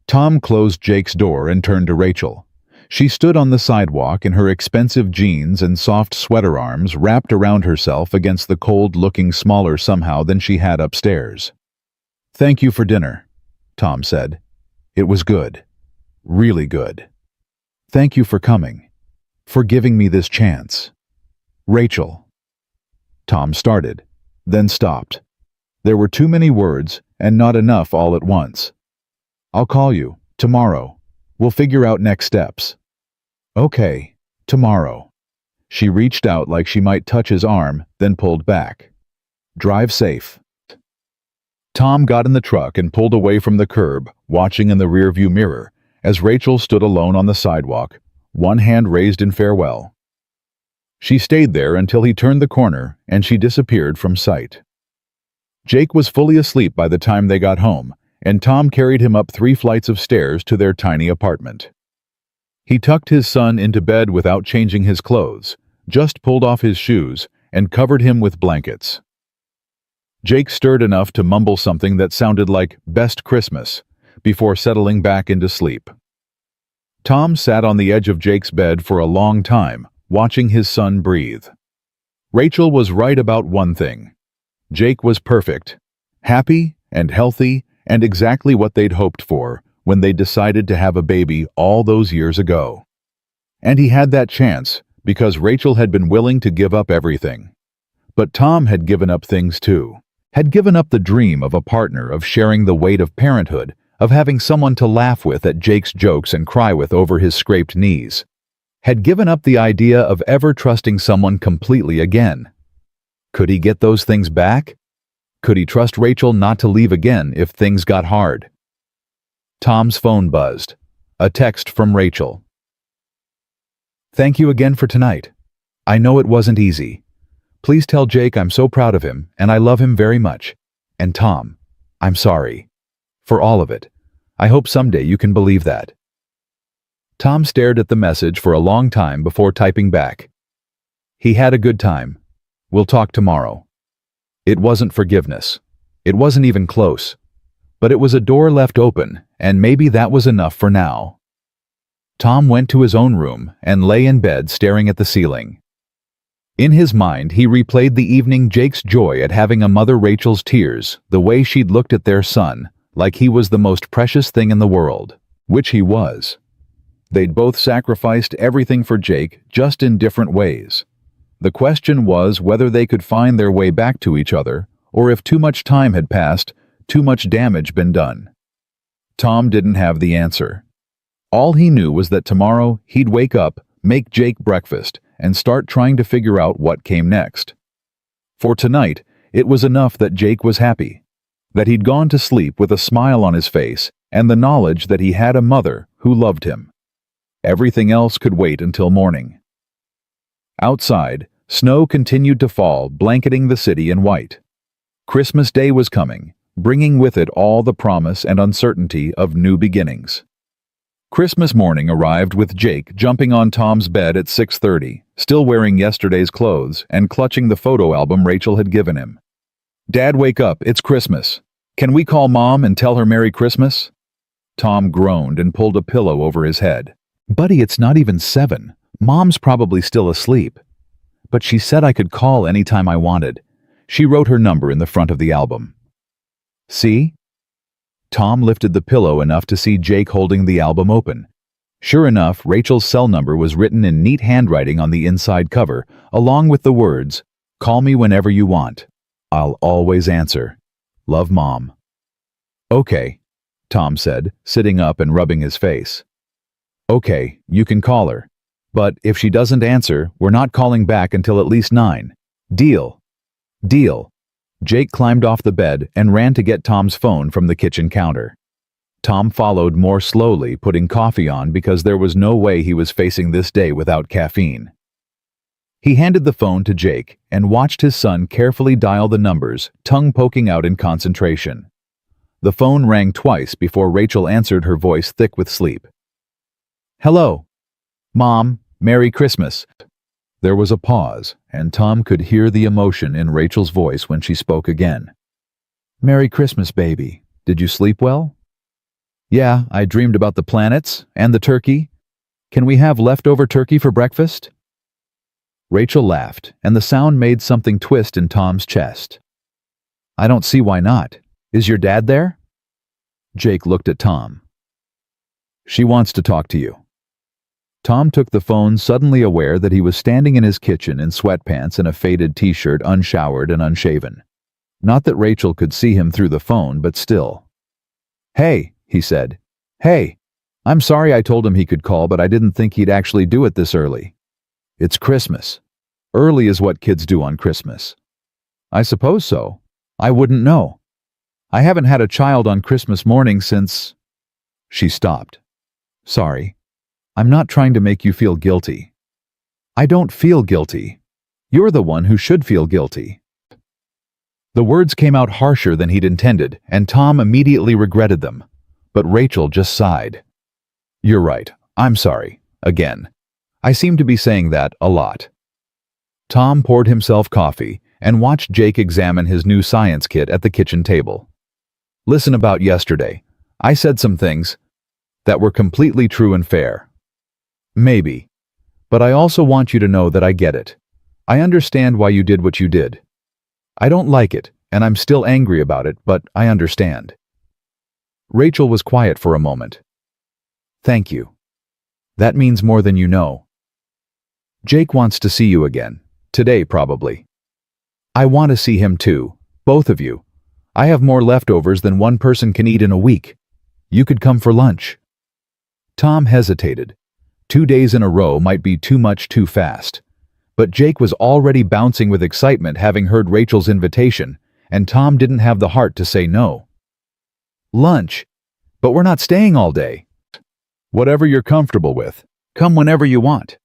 Tom closed Jake's door and turned to Rachel. She stood on the sidewalk in her expensive jeans and soft sweater, arms wrapped around herself against the cold, looking smaller somehow than she had upstairs. Thank you for dinner, Tom said. It was good. Really good. Thank you for coming. For giving me this chance. Rachel. Tom started, then stopped. There were too many words and not enough all at once. I'll call you, tomorrow. We'll figure out next steps. Okay, tomorrow. She reached out like she might touch his arm, then pulled back. Drive safe. Tom got in the truck and pulled away from the curb, watching in the rearview mirror, as Rachel stood alone on the sidewalk, one hand raised in farewell. She stayed there until he turned the corner and she disappeared from sight. Jake was fully asleep by the time they got home, and Tom carried him up 3 flights of stairs to their tiny apartment. He tucked his son into bed without changing his clothes, just pulled off his shoes, and covered him with blankets. Jake stirred enough to mumble something that sounded like "Best Christmas" before settling back into sleep. Tom sat on the edge of Jake's bed for a long time, watching his son breathe. Rachel was right about one thing. Jake was perfect, happy and healthy, and exactly what they'd hoped for when they decided to have a baby all those years ago. And he had that chance because Rachel had been willing to give up everything. But Tom had given up things too. Had given up the dream of a partner, of sharing the weight of parenthood, of having someone to laugh with at Jake's jokes and cry with over his scraped knees. Had given up the idea of ever trusting someone completely again. Could he get those things back? Could he trust Rachel not to leave again if things got hard? Tom's phone buzzed. A text from Rachel. "Thank you again for tonight. I know it wasn't easy. Please tell Jake I'm so proud of him and I love him very much. And Tom, I'm sorry. For all of it. I hope someday you can believe that." Tom stared at the message for a long time before typing back. He had a good time. We'll talk tomorrow. It wasn't forgiveness. It wasn't even close. But it was a door left open, and maybe that was enough for now. Tom went to his own room and lay in bed staring at the ceiling. In his mind, he replayed the evening, Jake's joy at having a mother, Rachel's tears, the way she'd looked at their son, like he was the most precious thing in the world, which he was. They'd both sacrificed everything for Jake, just in different ways. The question was whether they could find their way back to each other, or if too much time had passed, too much damage been done. Tom didn't have the answer. All he knew was that tomorrow he'd wake up, make Jake breakfast, and start trying to figure out what came next. For tonight, it was enough that Jake was happy, that he'd gone to sleep with a smile on his face and the knowledge that he had a mother who loved him. Everything else could wait until morning. Outside, snow continued to fall, blanketing the city in white. Christmas Day was coming, bringing with it all the promise and uncertainty of new beginnings. Christmas morning arrived with Jake jumping on Tom's bed at 6:30, still wearing yesterday's clothes and clutching the photo album Rachel had given him. "Dad, wake up, it's Christmas. Can we call Mom and tell her Merry Christmas?" Tom groaned and pulled a pillow over his head. "Buddy, it's not even 7. Mom's probably still asleep." "But she said I could call anytime I wanted. She wrote her number in the front of the album." "See?" Tom lifted the pillow enough to see Jake holding the album open. Sure enough, Rachel's cell number was written in neat handwriting on the inside cover, along with the words, "Call me whenever you want. I'll always answer. Love, Mom." "Okay," Tom said, sitting up and rubbing his face. "Okay, you can call her. But if she doesn't answer, we're not calling back until at least 9. Deal?" "Deal." Jake climbed off the bed and ran to get Tom's phone from the kitchen counter. Tom followed more slowly, putting coffee on because there was no way he was facing this day without caffeine. He handed the phone to Jake and watched his son carefully dial the numbers, tongue poking out in concentration. The phone rang twice before Rachel answered, her voice thick with sleep. "Hello. Mom, Merry Christmas." There was a pause, and Tom could hear the emotion in Rachel's voice when she spoke again. "Merry Christmas, baby. Did you sleep well?" "Yeah, I dreamed about the planets and the turkey. Can we have leftover turkey for breakfast?" Rachel laughed, and the sound made something twist in Tom's chest. "I don't see why not. Is your dad there?" Jake looked at Tom. "She wants to talk to you." Tom took the phone, suddenly aware that he was standing in his kitchen in sweatpants and a faded t-shirt, unshowered and unshaven. Not that Rachel could see him through the phone, but still. "Hey," he said. "Hey. I'm sorry I told him he could call, but I didn't think he'd actually do it this early. It's Christmas. Early is what kids do on Christmas." "I suppose so. I wouldn't know. I haven't had a child on Christmas morning since—" She stopped. "Sorry. I'm not trying to make you feel guilty." "I don't feel guilty. You're the one who should feel guilty." The words came out harsher than he'd intended, and Tom immediately regretted them. But Rachel just sighed. "You're right. I'm sorry. Again. I seem to be saying that a lot." Tom poured himself coffee and watched Jake examine his new science kit at the kitchen table. "Listen, about yesterday. I said some things that were completely true and fair. Maybe. But I also want you to know that I get it. I understand why you did what you did. I don't like it, and I'm still angry about it, but I understand." Rachel was quiet for a moment. "Thank you. That means more than you know. Jake wants to see you again. Today, probably. I want to see him too. Both of you. I have more leftovers than one person can eat in a week. You could come for lunch." Tom hesitated. 2 days in a row might be too much too fast. But Jake was already bouncing with excitement having heard Rachel's invitation, and Tom didn't have the heart to say no. "Lunch? But we're not staying all day." "Whatever you're comfortable with. Come whenever you want."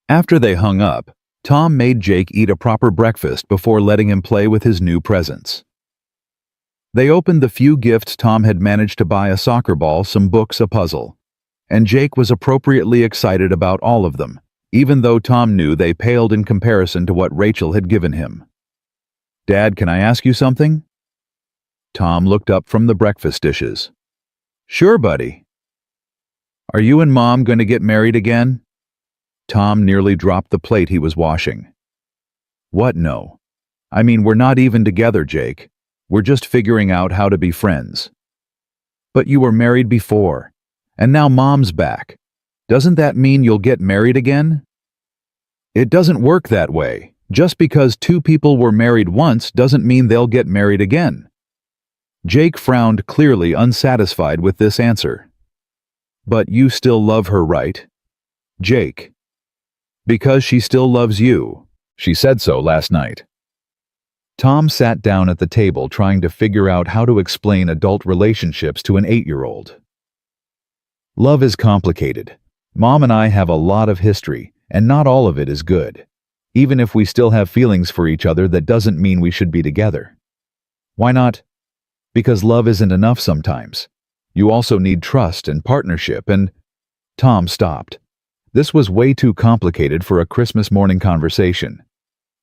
After they hung up, Tom made Jake eat a proper breakfast before letting him play with his new presents. They opened the few gifts Tom had managed to buy: a soccer ball, some books, a puzzle. And Jake was appropriately excited about all of them, even though Tom knew they paled in comparison to what Rachel had given him. "Dad, can I ask you something?" Tom looked up from the breakfast dishes. "Sure, buddy." "Are you and Mom going to get married again?" Tom nearly dropped the plate he was washing. "What, no? I mean, we're not even together, Jake. We're just figuring out how to be friends." "But you were married before, and now Mom's back. Doesn't that mean you'll get married again?" "It doesn't work that way. Just because two people were married once doesn't mean they'll get married again." Jake frowned, clearly unsatisfied with this answer. "But you still love her, right, Jake?" "Because she still loves you. She said so last night." Tom sat down at the table trying to figure out how to explain adult relationships to an 8-year-old. "Love is complicated. Mom and I have a lot of history, and not all of it is good. Even if we still have feelings for each other, that doesn't mean we should be together." "Why not?" "Because love isn't enough sometimes. You also need trust and partnership and—" Tom stopped. This was way too complicated for a Christmas morning conversation.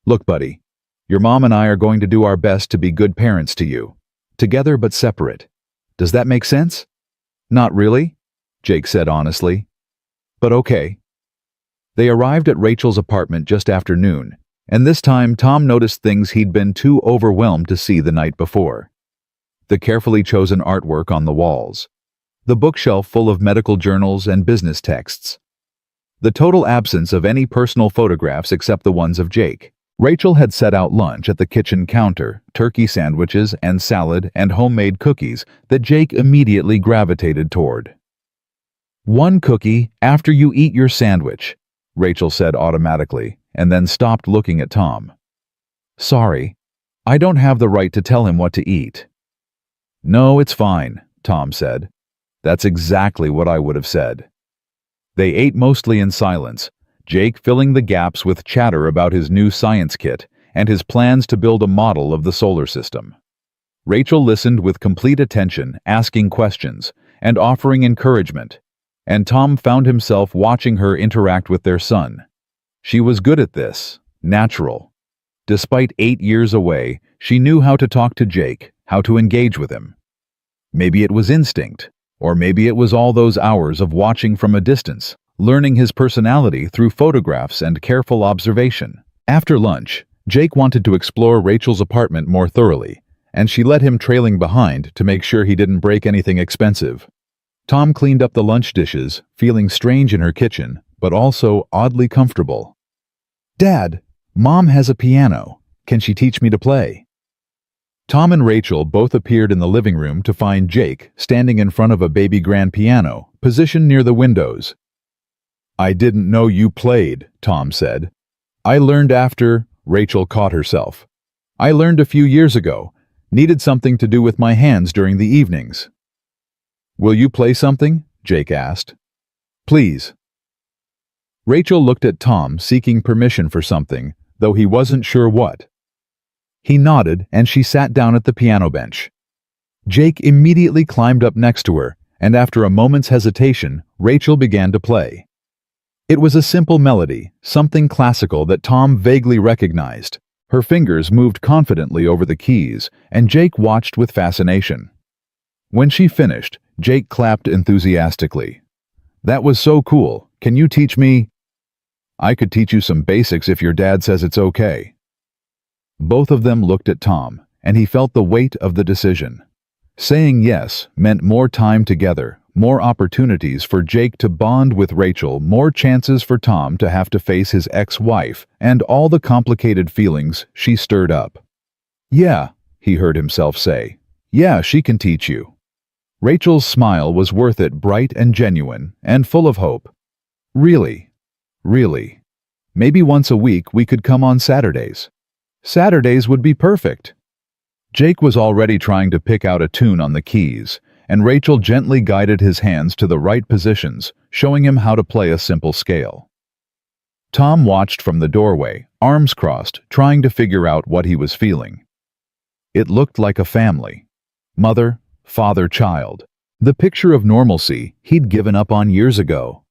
"Look, buddy, your mom and I are going to do our best to be good parents to you. Together but separate. Does that make sense?" "Not really," Jake said honestly. "But okay." They arrived at Rachel's apartment just after noon, and this time Tom noticed things he'd been too overwhelmed to see the night before. The carefully chosen artwork on the walls. The bookshelf full of medical journals and business texts. The total absence of any personal photographs except the ones of Jake. Rachel had set out lunch at the kitchen counter: turkey sandwiches and salad and homemade cookies that Jake immediately gravitated toward. "1 cookie after you eat your sandwich," Rachel said automatically, and then stopped looking at Tom. "Sorry, I don't have the right to tell him what to eat." "No, it's fine," Tom said. "That's exactly what I would have said." They ate mostly in silence, Jake filling the gaps with chatter about his new science kit and his plans to build a model of the solar system. Rachel listened with complete attention, asking questions and offering encouragement, and Tom found himself watching her interact with their son. She was good at this, natural. Despite 8 years away, she knew how to talk to Jake, how to engage with him. Maybe it was instinct, or maybe it was all those hours of watching from a distance, learning his personality through photographs and careful observation. After lunch, Jake wanted to explore Rachel's apartment more thoroughly, and she let him trailing behind to make sure he didn't break anything expensive. Tom cleaned up the lunch dishes, feeling strange in her kitchen, but also oddly comfortable. "Dad, Mom has a piano. Can she teach me to play?" Tom and Rachel both appeared in the living room to find Jake standing in front of a baby grand piano, positioned near the windows. "I didn't know you played," Tom said. "I learned after—" Rachel caught herself. "I learned a few years ago. Needed something to do with my hands during the evenings." "Will you play something?" Jake asked. "Please." Rachel looked at Tom, seeking permission for something, though he wasn't sure what. He nodded, and she sat down at the piano bench. Jake immediately climbed up next to her, and after a moment's hesitation, Rachel began to play. It was a simple melody, something classical that Tom vaguely recognized. Her fingers moved confidently over the keys, and Jake watched with fascination. When she finished, Jake clapped enthusiastically. "That was so cool. Can you teach me?" "I could teach you some basics if your dad says it's okay." Both of them looked at Tom, and he felt the weight of the decision. Saying yes meant more time together, more opportunities for Jake to bond with Rachel, more chances for Tom to have to face his ex-wife, and all the complicated feelings she stirred up. "Yeah," he heard himself say. "Yeah, she can teach you." Rachel's smile was worth it, bright and genuine, and full of hope. "Really? Really? Maybe once a week we could come on Saturdays. Saturdays would be perfect." Jake was already trying to pick out a tune on the keys, and Rachel gently guided his hands to the right positions, showing him how to play a simple scale. Tom watched from the doorway, arms crossed, trying to figure out what he was feeling. It looked like a family. Mother, father, child. The picture of normalcy he'd given up on years ago.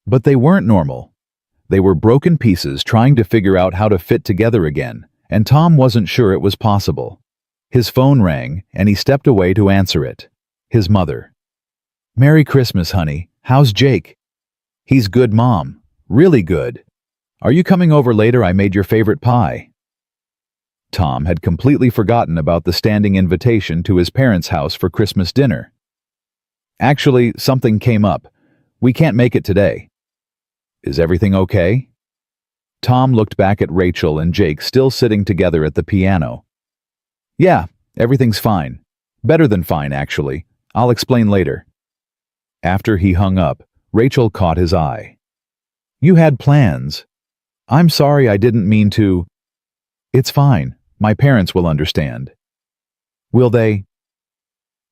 But they weren't normal. They were broken pieces trying to figure out how to fit together again, and Tom wasn't sure it was possible. His phone rang, and he stepped away to answer it. His mother. "Merry Christmas, honey. How's Jake?" "He's good, Mom. Really good. Are you coming over later? I made your favorite pie." Tom had completely forgotten about the standing invitation to his parents' house for Christmas dinner. "Actually, something came up. We can't make it today." "Is everything okay?" Tom looked back at Rachel and Jake still sitting together at the piano. "Yeah, everything's fine. Better than fine, actually. I'll explain later." After he hung up, Rachel caught his eye. "You had plans. I'm sorry, I didn't mean to." "It's fine. My parents will understand." "Will they?"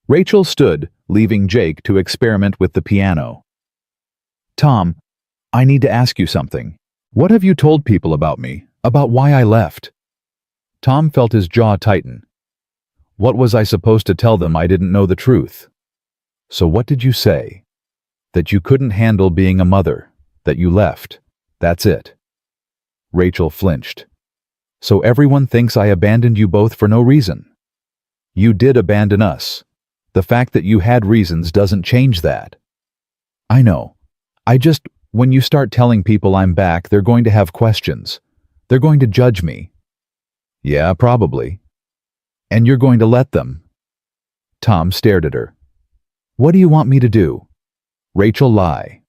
Rachel stood, leaving Jake to experiment with the piano. "Tom, I need to ask you something. What have you told people about me, about why I left?" Tom felt his jaw tighten. What was I supposed to tell them? I didn't know the truth. "So what did you say?" "That you couldn't handle being a mother, that you left. That's it." Rachel flinched. "So everyone thinks I abandoned you both for no reason?" "You did abandon us. The fact that you had reasons doesn't change that." "I know. When you start telling people I'm back, they're going to have questions. They're going to judge me." "Yeah, probably." "And you're going to let them." Tom stared at her. "What do you want me to do?" "Rachel, lie.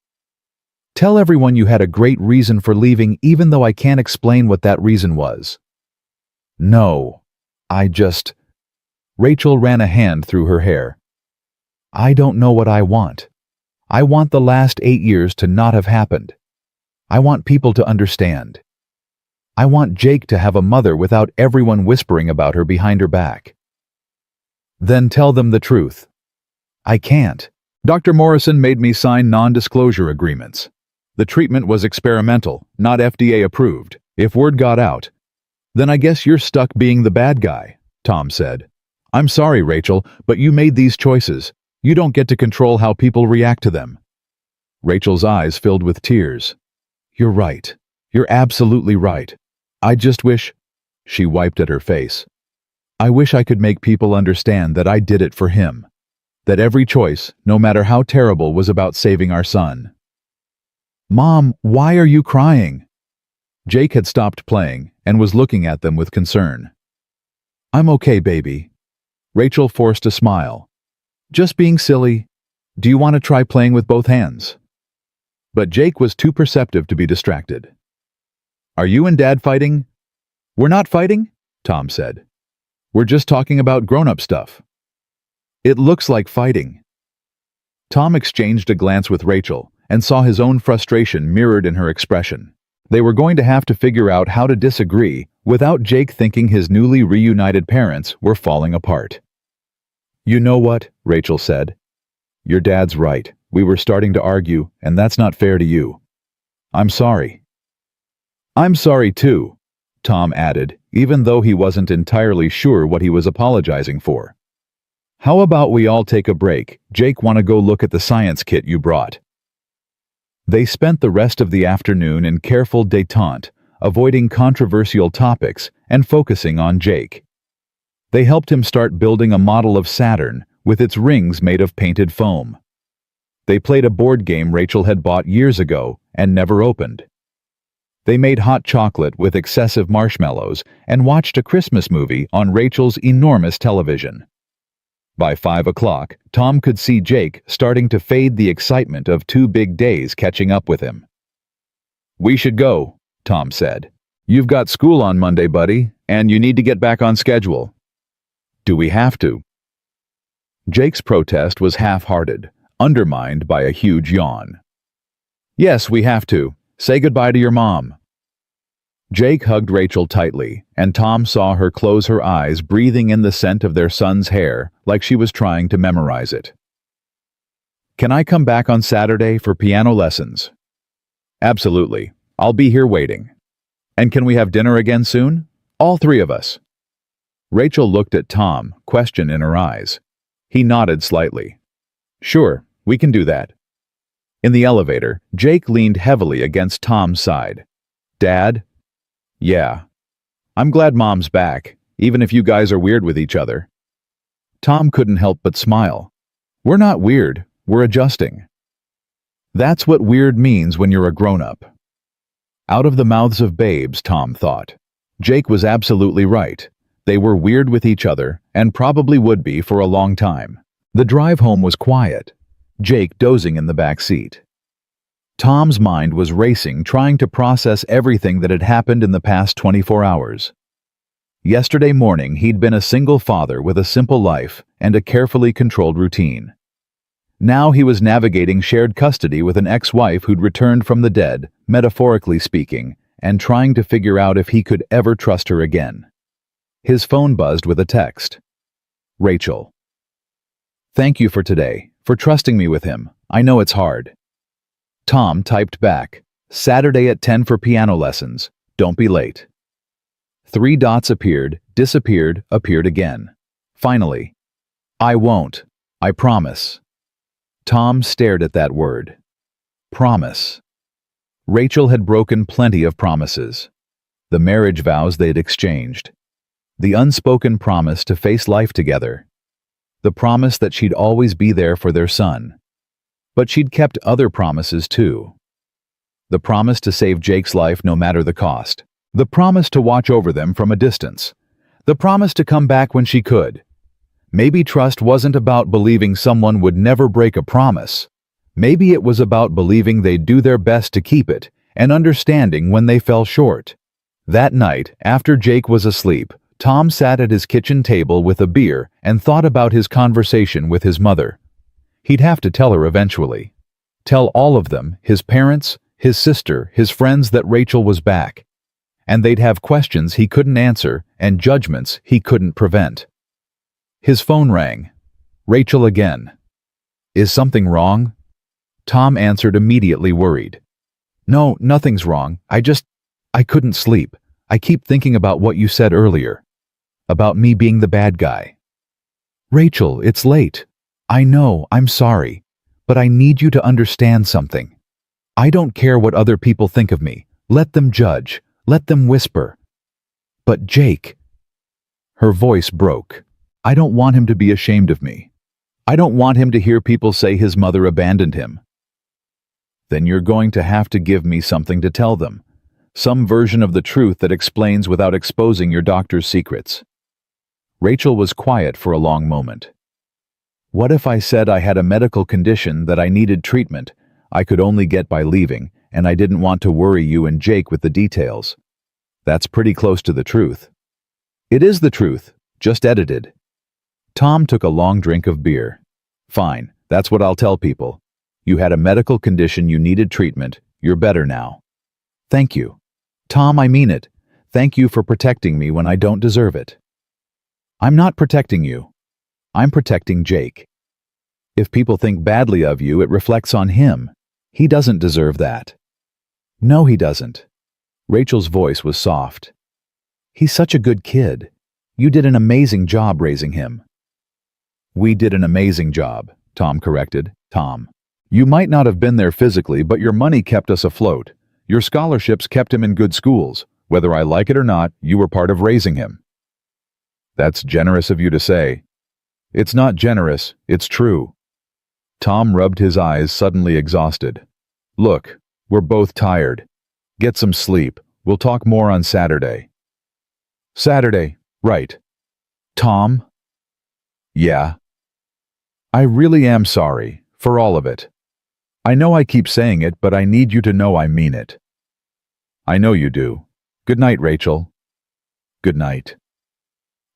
Tell everyone you had a great reason for leaving, even though I can't explain what that reason was." "No, Rachel ran a hand through her hair. "I don't know what I want. I want the last 8 years to not have happened. I want people to understand. I want Jake to have a mother without everyone whispering about her behind her back." "Then tell them the truth." "I can't. Dr. Morrison made me sign non-disclosure agreements. The treatment was experimental, not FDA approved. If word got out, then I guess you're stuck being the bad guy," Tom said. "I'm sorry, Rachel, but you made these choices. You don't get to control how people react to them." Rachel's eyes filled with tears. "You're right. You're absolutely right. I just wish—" She wiped at her face. "I wish I could make people understand that I did it for him. That every choice, no matter how terrible, was about saving our son." "Mom, why are you crying?" Jake had stopped playing and was looking at them with concern. "I'm okay, baby." Rachel forced a smile. "Just being silly. Do you want to try playing with both hands?" But Jake was too perceptive to be distracted. "Are you and Dad fighting?" "We're not fighting," Tom said. "We're just talking about grown-up stuff." "It looks like fighting." Tom exchanged a glance with Rachel and saw his own frustration mirrored in her expression. They were going to have to figure out how to disagree without Jake thinking his newly reunited parents were falling apart. "You know what?" Rachel said. "Your dad's right. We were starting to argue, and that's not fair to you. I'm sorry." "I'm sorry too," Tom added, even though he wasn't entirely sure what he was apologizing for. How about we all take a break? Jake, want to go look at the science kit you brought? They spent the rest of the afternoon in careful détente, avoiding controversial topics and focusing on Jake. They helped him start building a model of Saturn with its rings made of painted foam. They played a board game Rachel had bought years ago and never opened. They made hot chocolate with excessive marshmallows and watched a Christmas movie on Rachel's enormous television. By 5 o'clock, Tom could see Jake starting to fade the excitement of 2 big days catching up with him. "We should go," Tom said. "You've got school on Monday, buddy, and you need to get back on schedule." "Do we have to?" Jake's protest was half-hearted, undermined by a huge yawn. "Yes, we have to. Say goodbye to your mom." Jake hugged Rachel tightly, and Tom saw her close her eyes, breathing in the scent of their son's hair like she was trying to memorize it. "Can I come back on Saturday for piano lessons?" "Absolutely. I'll be here waiting." "And can we have dinner again soon? All 3 of us?" Rachel looked at Tom, question in her eyes. He nodded slightly. "Sure, we can do that." In the elevator, Jake leaned heavily against Tom's side. "Dad?" "Yeah. I'm glad Mom's back, even if you guys are weird with each other." Tom couldn't help but smile. "We're not weird, we're adjusting." That's what weird means when you're a grown-up. Out of the mouths of babes, Tom thought. Jake was absolutely right. They were weird with each other, and probably would be for a long time. The drive home was quiet, Jake dozing in the back seat. Tom's mind was racing, trying to process everything that had happened in the past 24 hours. Yesterday morning, he'd been a single father with a simple life and a carefully controlled routine. Now he was navigating shared custody with an ex-wife who'd returned from the dead, metaphorically speaking, and trying to figure out if he could ever trust her again. His phone buzzed with a text. "Rachel. Thank you for today, for trusting me with him. I know it's hard." Tom typed back, "Saturday at 10 for piano lessons. Don't be late." 3 dots appeared, disappeared, appeared again. Finally, "I won't. I promise." Tom stared at that word. Promise. Rachel had broken plenty of promises. The marriage vows they'd exchanged. The unspoken promise to face life together. The promise that she'd always be there for their son. But she'd kept other promises too. The promise to save Jake's life no matter the cost. The promise to watch over them from a distance. The promise to come back when she could. Maybe trust wasn't about believing someone would never break a promise. Maybe it was about believing they'd do their best to keep it and understanding when they fell short. That night, after Jake was asleep, Tom sat at his kitchen table with a beer and thought about his conversation with his mother. He'd have to tell her eventually. Tell all of them, his parents, his sister, his friends, that Rachel was back. And they'd have questions he couldn't answer and judgments he couldn't prevent. His phone rang. Rachel again. "Is something wrong?" Tom answered immediately, worried. "No, nothing's wrong. I couldn't sleep. I keep thinking about what you said earlier. About me being the bad guy." "Rachel, it's late. I know, I'm sorry. But I need you to understand something. I don't care what other people think of me. Let them judge. Let them whisper. But Jake..." Her voice broke. "I don't want him to be ashamed of me. I don't want him to hear people say his mother abandoned him." "Then you're going to have to give me something to tell them. Some version of the truth that explains without exposing your doctor's secrets." Rachel was quiet for a long moment. "What if I said I had a medical condition that I needed treatment I could only get by leaving, and I didn't want to worry you and Jake with the details? That's pretty close to the truth." "It is the truth, just edited." Tom took a long drink of beer. "Fine, that's what I'll tell people. You had a medical condition, you needed treatment, you're better now." "Thank you. Tom, I mean it. Thank you for protecting me when I don't deserve it." "I'm not protecting you. I'm protecting Jake. If people think badly of you, it reflects on him. He doesn't deserve that." "No, he doesn't." Rachel's voice was soft. He's such a good kid. You did an amazing job raising him." "We did an amazing job," Tom corrected. "Tom, you might not have been there physically, but your money kept us afloat. Your scholarships kept him in good schools. Whether I like it or not, you were part of raising him." "That's generous of you to say." "It's not generous, it's true." Tom rubbed his eyes, suddenly exhausted. "Look, we're both tired. Get some sleep. We'll talk more on Saturday." "Saturday, right." "Tom?" "Yeah?" "I really am sorry, for all of it. I know I keep saying it, but I need you to know I mean it." "I know you do. Good night, Rachel." "Good night."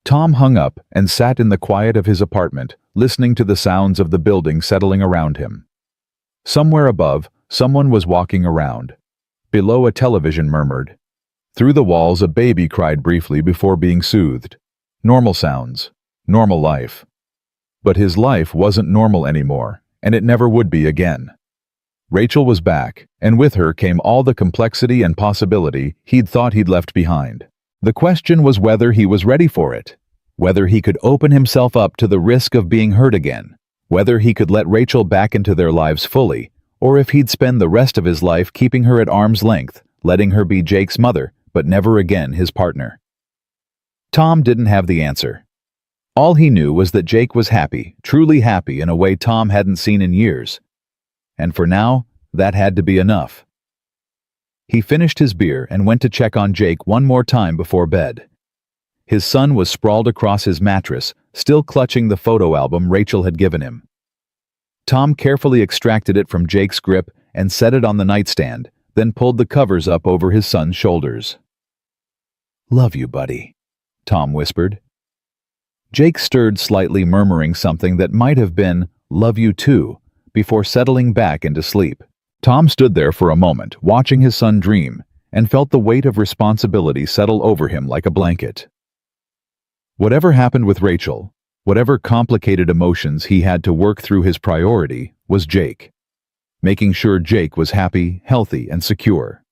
Tom hung up and sat in the quiet of his apartment, listening to the sounds of the building settling around him. Somewhere above, someone was walking around. Below, a television murmured. Through the walls, a baby cried briefly before being soothed. Normal sounds. Normal life. But his life wasn't normal anymore, and it never would be again. Rachel was back, and with her came all the complexity and possibility he'd thought he'd left behind. The question was whether he was ready for it, whether he could open himself up to the risk of being hurt again, whether he could let Rachel back into their lives fully, or if he'd spend the rest of his life keeping her at arm's length, letting her be Jake's mother, but never again his partner. Tom didn't have the answer. All he knew was that Jake was happy, truly happy in a way Tom hadn't seen in years. And for now, that had to be enough. He finished his beer and went to check on Jake one more time before bed. His son was sprawled across his mattress, still clutching the photo album Rachel had given him. Tom carefully extracted it from Jake's grip and set it on the nightstand, then pulled the covers up over his son's shoulders. "Love you, buddy," Tom whispered. Jake stirred slightly, murmuring something that might have been, "Love you too," before settling back into sleep. Tom stood there for a moment, watching his son dream, and felt the weight of responsibility settle over him like a blanket. Whatever happened with Rachel, whatever complicated emotions he had to work through, his priority was Jake. Making sure Jake was happy, healthy, and secure.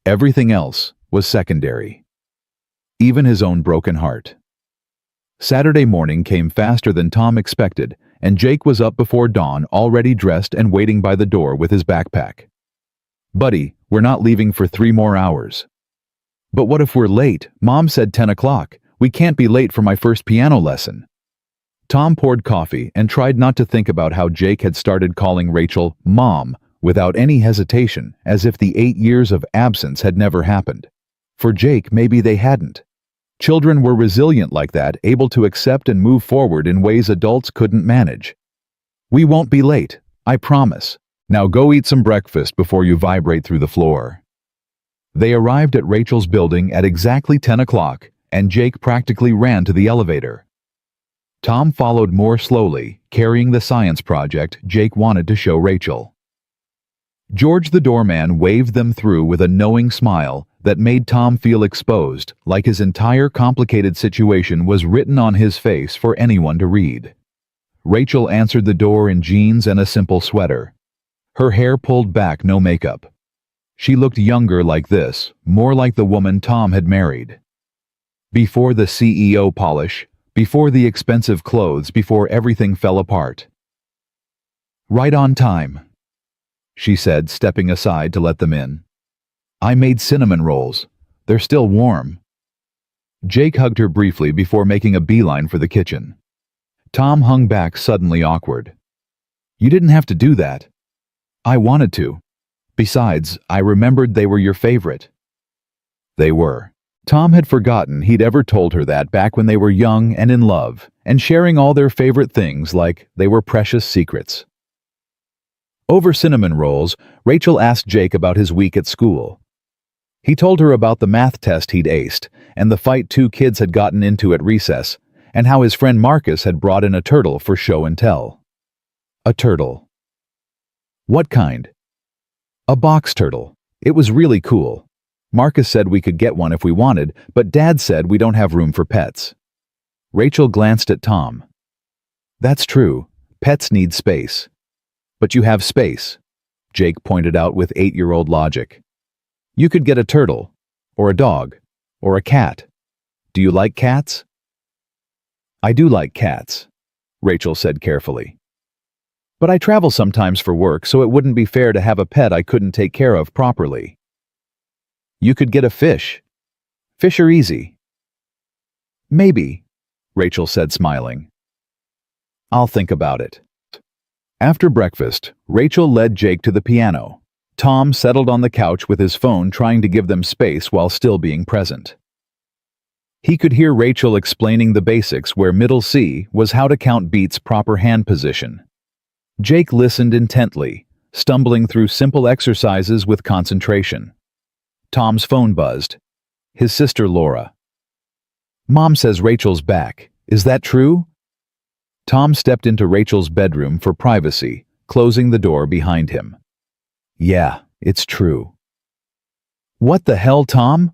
Everything else was secondary. Even his own broken heart. Saturday morning came faster than Tom expected, and Jake was up before dawn, already dressed and waiting by the door with his backpack. "Buddy, we're not leaving for 3 more hours." "But what if we're late? Mom said 10 o'clock. We can't be late for my first piano lesson." Tom poured coffee and tried not to think about how Jake had started calling Rachel Mom without any hesitation, as if the 8 years of absence had never happened. For Jake, maybe they hadn't. Children were resilient like that, able to accept and move forward in ways adults couldn't manage. "We won't be late, I promise. Now go eat some breakfast before you vibrate through the floor." They arrived at Rachel's building at exactly 10 o'clock, and Jake practically ran to the elevator. Tom followed more slowly, carrying the science project Jake wanted to show Rachel. George the doorman waved them through with a knowing smile that made Tom feel exposed, like his entire complicated situation was written on his face for anyone to read. Rachel answered the door in jeans and a simple sweater. Her hair pulled back, no makeup. She looked younger like this, more like the woman Tom had married. Before the CEO polish, before the expensive clothes, before everything fell apart. "Right on time," she said, stepping aside to let them in. "I made cinnamon rolls. They're still warm." Jake hugged her briefly before making a beeline for the kitchen. Tom hung back, suddenly awkward. "You didn't have to do that." "I wanted to. Besides, I remembered they were your favorite." They were. Tom had forgotten he'd ever told her that back when they were young and in love, and sharing all their favorite things like they were precious secrets. Over cinnamon rolls, Rachel asked Jake about his week at school. He told her about the math test he'd aced, and the fight 2 kids had gotten into at recess, and how his friend Marcus had brought in a turtle for show and tell. A turtle. What kind? A box turtle. It was really cool. Marcus said we could get one if we wanted, but Dad said we don't have room for pets. Rachel glanced at Tom. "That's true. Pets need space." "But you have space," Jake pointed out with 8-year-old logic. "You could get a turtle, or a dog, or a cat. Do you like cats? I do like cats, Rachel said carefully. But I travel sometimes for work, so it wouldn't be fair to have a pet I couldn't take care of properly. You could get a fish. Fish are easy. Maybe, Rachel said, smiling. I'll think about it. After breakfast, Rachel led Jake to the piano. Tom settled on the couch with his phone, trying to give them space while still being present. He could hear Rachel explaining the basics, where middle C was how to count beats proper hand position. Jake listened intently, stumbling through simple exercises with concentration. Tom's phone buzzed. His sister Laura. Mom says Rachel's back. Is that true? Tom stepped into Rachel's bedroom for privacy, closing the door behind him. Yeah, it's true. What the hell, Tom?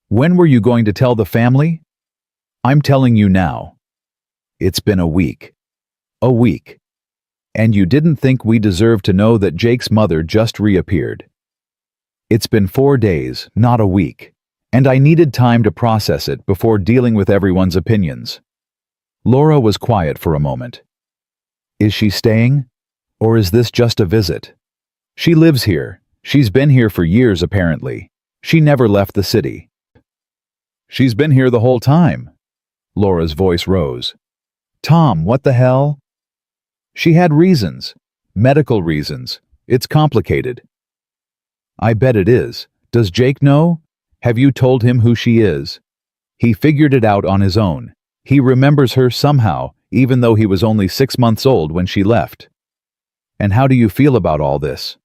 When were you going to tell the family? I'm telling you now. It's been a week. A week. And you didn't think we deserved to know that Jake's mother just reappeared. It's been 4 days, not a week, and I needed time to process it before dealing with everyone's opinions. Laura was quiet for a moment. Is she staying? Or is this just a visit? She lives here. She's been here for years, apparently. She never left the city. She's been here the whole time. Laura's voice rose. Tom, what the hell? She had reasons. Medical reasons. It's complicated. I bet it is. Does Jake know? Have you told him who she is? He figured it out on his own. He remembers her somehow, even though he was only 6 months old when she left. And how do you feel about all this?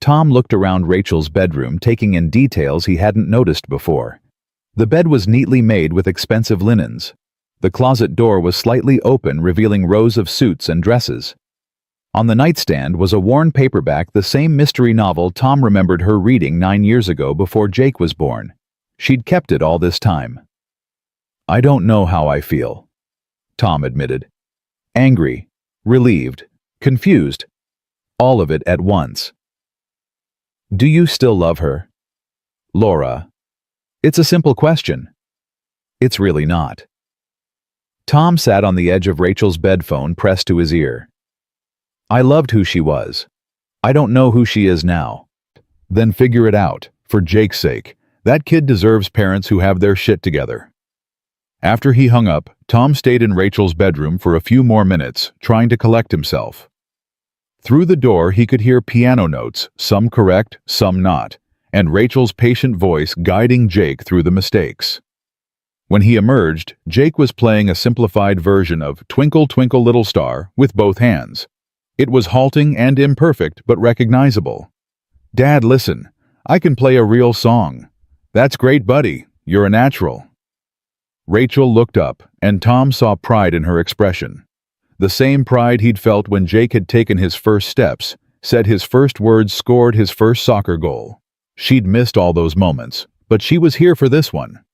Tom looked around Rachel's bedroom, taking in details he hadn't noticed before. The bed was neatly made with expensive linens. The closet door was slightly open, revealing rows of suits and dresses. On the nightstand was a worn paperback, the same mystery novel Tom remembered her reading 9 years ago before Jake was born. She'd kept it all this time. I don't know how I feel, Tom admitted. Angry, relieved, confused, all of it at once. Do you still love her? Laura. It's a simple question. It's really not. Tom sat on the edge of Rachel's bed, phone pressed to his ear. I loved who she was. I don't know who she is now. Then figure it out, for Jake's sake. That kid deserves parents who have their shit together. After he hung up, Tom stayed in Rachel's bedroom for a few more minutes, trying to collect himself. Through the door, he could hear piano notes, some correct, some not, and Rachel's patient voice guiding Jake through the mistakes. When he emerged, Jake was playing a simplified version of Twinkle, Twinkle, Little Star with both hands. It was halting and imperfect, but recognizable. Dad, listen. I can play a real song. That's great, buddy. You're a natural. Rachel looked up, and Tom saw pride in her expression. The same pride he'd felt when Jake had taken his first steps, said his first words, scored his first soccer goal. She'd missed all those moments, but she was here for this one.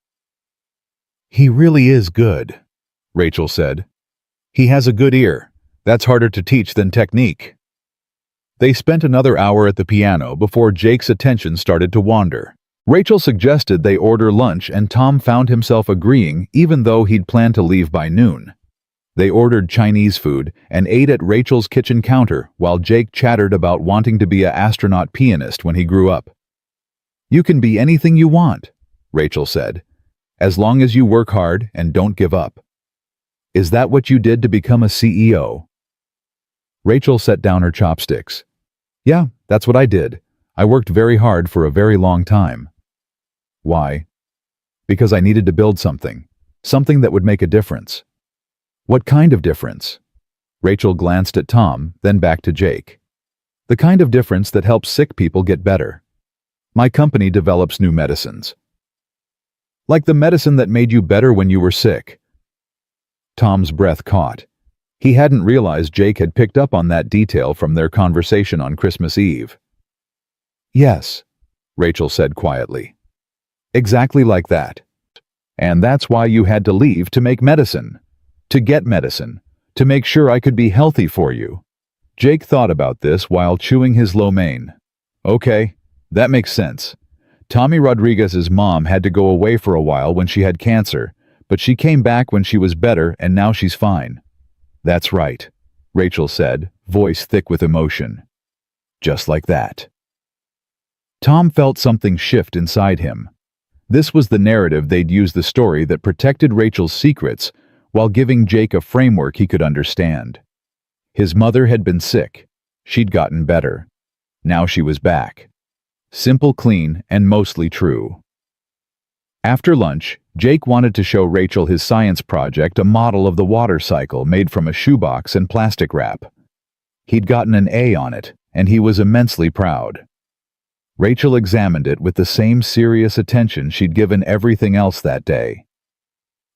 He really is good, Rachel said. He has a good ear. That's harder to teach than technique. They spent another hour at the piano before Jake's attention started to wander. Rachel suggested they order lunch, and Tom found himself agreeing, even though he'd planned to leave by noon. They ordered Chinese food and ate at Rachel's kitchen counter while Jake chattered about wanting to be an astronaut pianist when he grew up. You can be anything you want, Rachel said, as long as you work hard and don't give up. Is that what you did to become a CEO? Rachel set down her chopsticks. Yeah, that's what I did. I worked very hard for a very long time. Why? Because I needed to build something that would make a difference. What kind of difference? Rachel glanced at Tom, then back to Jake. The kind of difference that helps sick people get better. My company develops new medicines. Like the medicine that made you better when you were sick. Tom's breath caught. He hadn't realized Jake had picked up on that detail from their conversation on Christmas Eve. Yes, Rachel said quietly. Exactly like that. And that's why you had to leave to make medicine. To get medicine. To make sure I could be healthy for you. Jake thought about this while chewing his lo mein. Okay, that makes sense. Tommy Rodriguez's mom had to go away for a while when she had cancer, But she came back when she was better and now she's fine. That's right, Rachel said, voice thick with emotion. Just like that. Tom felt something shift inside him. This was the narrative they'd use the story that protected Rachel's secrets while giving Jake a framework he could understand. His mother had been sick. She'd gotten better. Now she was back. Simple, clean, and mostly true. After lunch, Jake wanted to show Rachel his science project, a model of the water cycle made from a shoebox and plastic wrap. He'd gotten an A on it, and he was immensely proud. Rachel examined it with the same serious attention she'd given everything else that day.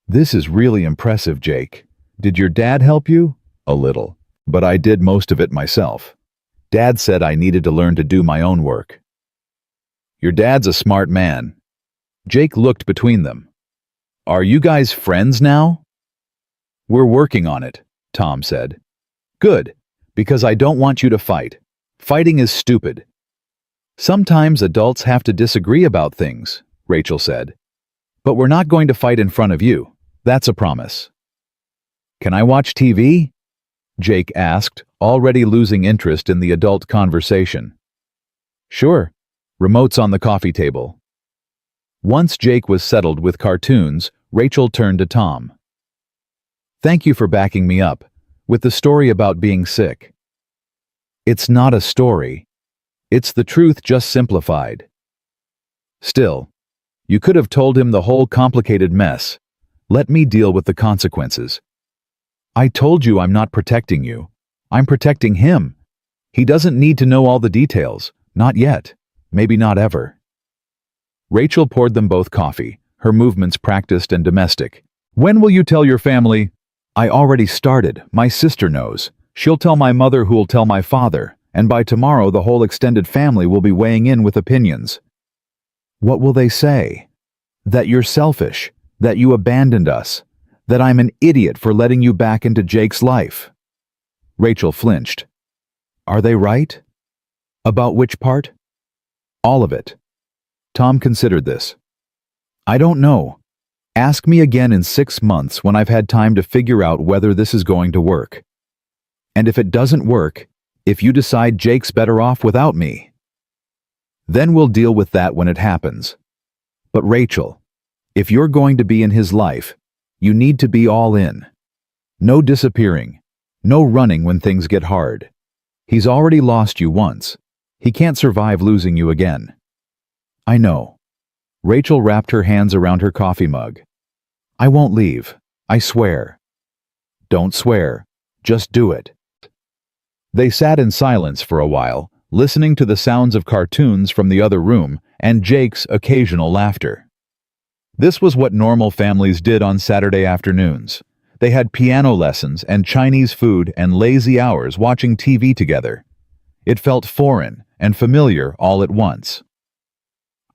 This is really impressive, Jake. Did your dad help you? A little, but I did most of it myself. Dad said I needed to learn to do my own work. Your dad's a smart man. Jake looked between them. Are you guys friends now? We're working on it, Tom said. Good, because I don't want you to fight. Fighting is stupid. Sometimes adults have to disagree about things, Rachel said. But we're not going to fight in front of you. That's a promise. Can I watch TV? Jake asked, already losing interest in the adult conversation. Sure. Remote's on the coffee table. Once Jake was settled with cartoons, Rachel turned to Tom. Thank you for backing me up with the story about being sick. It's not a story. It's the truth just simplified. Still, you could have told him the whole complicated mess. Let me deal with the consequences. I told you I'm not protecting you. I'm protecting him. He doesn't need to know all the details. Not yet. Maybe not ever. Rachel poured them both coffee, her movements practiced and domestic. When will you tell your family? I already started. My sister knows. She'll tell my mother who'll tell my father, and by tomorrow the whole extended family will be weighing in with opinions. What will they say? That you're selfish, that you abandoned us, that I'm an idiot for letting you back into Jake's life. Rachel flinched. Are they right? About which part? All of it. Tom considered this. I don't know. Ask me again in 6 months when I've had time to figure out whether this is going to work. And if it doesn't work, if you decide Jake's better off without me, then we'll deal with that when it happens. But Rachel, if you're going to be in his life, you need to be all in. No disappearing. No running when things get hard. He's already lost you once. He can't survive losing you again. I know. Rachel wrapped her hands around her coffee mug. I won't leave. I swear. Don't swear. Just do it. They sat in silence for a while, listening to the sounds of cartoons from the other room and Jake's occasional laughter. This was what normal families did on Saturday afternoons. They had piano lessons and Chinese food and lazy hours watching TV together. It felt foreign and familiar all at once.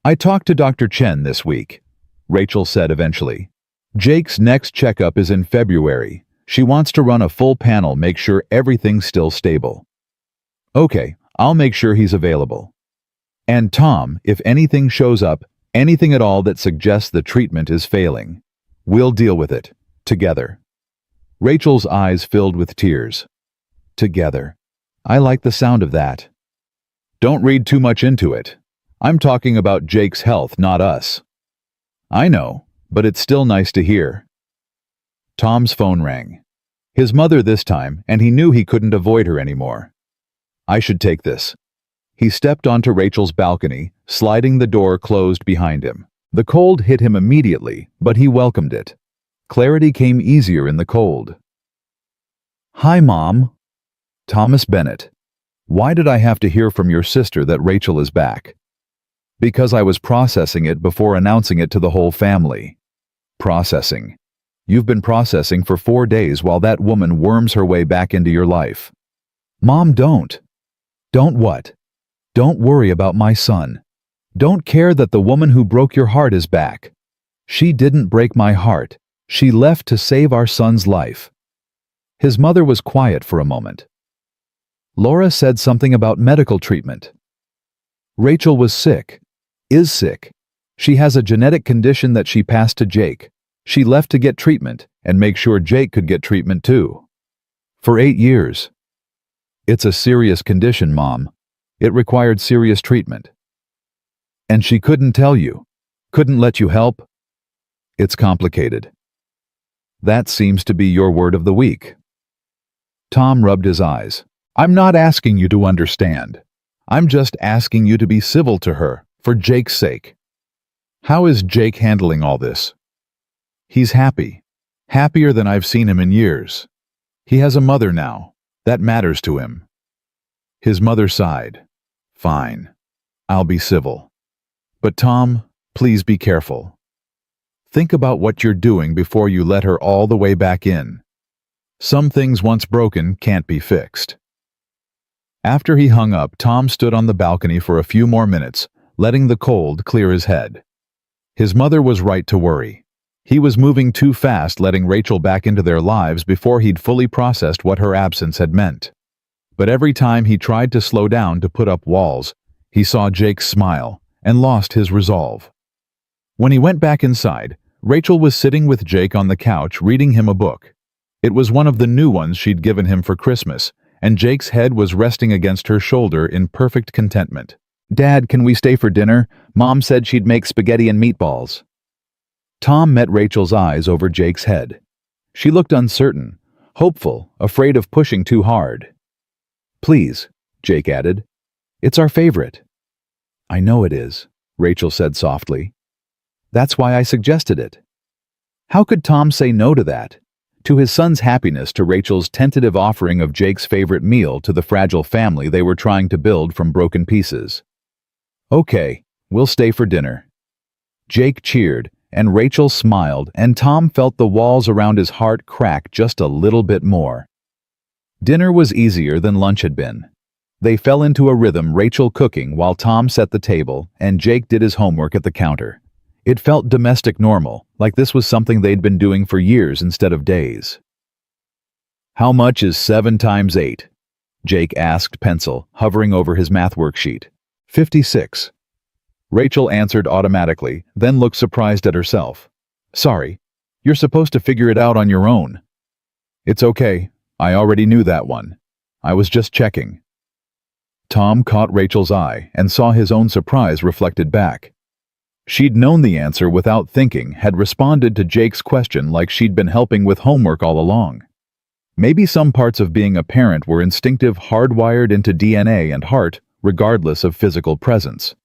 I talked to Dr. Chen this week, Rachel said eventually. Jake's next checkup is in February. She wants to run a full panel, make sure everything's still stable. Okay, I'll make sure he's available. And Tom, if anything shows up, anything at all that suggests the treatment is failing, we'll deal with it, together. Rachel's eyes filled with tears. Together. I like the sound of that. Don't read too much into it. I'm talking about Jake's health, not us. I know, but it's still nice to hear. Tom's phone rang. His mother this time, and he knew he couldn't avoid her anymore. I should take this. He stepped onto Rachel's balcony, sliding the door closed behind him. The cold hit him immediately, but he welcomed it. Clarity came easier in the cold. Hi, Mom. Thomas Bennett. Why did I have to hear from your sister that Rachel is back? Because I was processing it before announcing it to the whole family. Processing. You've been processing for 4 days while that woman worms her way back into your life. Mom, don't. Don't what? Don't worry about my son. Don't care that the woman who broke your heart is back. She didn't break my heart. She left to save our son's life. His mother was quiet for a moment. Laura said something about medical treatment. Rachel was sick. Is sick. She has a genetic condition that she passed to Jake. She left to get treatment and make sure Jake could get treatment too. For 8 years. It's a serious condition, Mom. It required serious treatment. And she couldn't tell you? Couldn't let you help? It's complicated. That seems to be your word of the week. Tom rubbed his eyes. I'm not asking you to understand. I'm just asking you to be civil to her, for Jake's sake. How is Jake handling all this? He's happy. Happier than I've seen him in years. He has a mother now. That matters to him. His mother sighed. Fine. I'll be civil. But Tom, please be careful. Think about what you're doing before you let her all the way back in. Some things once broken can't be fixed. After he hung up, Tom stood on the balcony for a few more minutes, letting the cold clear his head. His mother was right to worry. He was moving too fast, letting Rachel back into their lives before he'd fully processed what her absence had meant. But every time he tried to slow down to put up walls, he saw Jake smile and lost his resolve. When he went back inside, Rachel was sitting with Jake on the couch reading him a book. It was one of the new ones she'd given him for Christmas, and Jake's head was resting against her shoulder in perfect contentment. Dad, can we stay for dinner? Mom said she'd make spaghetti and meatballs. Tom met Rachel's eyes over Jake's head. She looked uncertain, hopeful, afraid of pushing too hard. Please, Jake added. It's our favorite. I know it is, Rachel said softly. That's why I suggested it. How could Tom say no to that? To his son's happiness, to Rachel's tentative offering of Jake's favorite meal to the fragile family they were trying to build from broken pieces. Okay, we'll stay for dinner. Jake cheered, and Rachel smiled, and Tom felt the walls around his heart crack just a little bit more. Dinner was easier than lunch had been. They fell into a rhythm, Rachel cooking while Tom set the table, and Jake did his homework at the counter. It felt domestic normal, like this was something they'd been doing for years instead of days. How much is 7 times 8? Jake asked, pencil hovering over his math worksheet. 56. Rachel answered automatically, then looked surprised at herself. Sorry, you're supposed to figure it out on your own. It's okay, I already knew that one. I was just checking. Tom caught Rachel's eye and saw his own surprise reflected back. She'd known the answer without thinking, had responded to Jake's question like she'd been helping with homework all along. Maybe some parts of being a parent were instinctive, hardwired into DNA and heart, regardless of physical presence.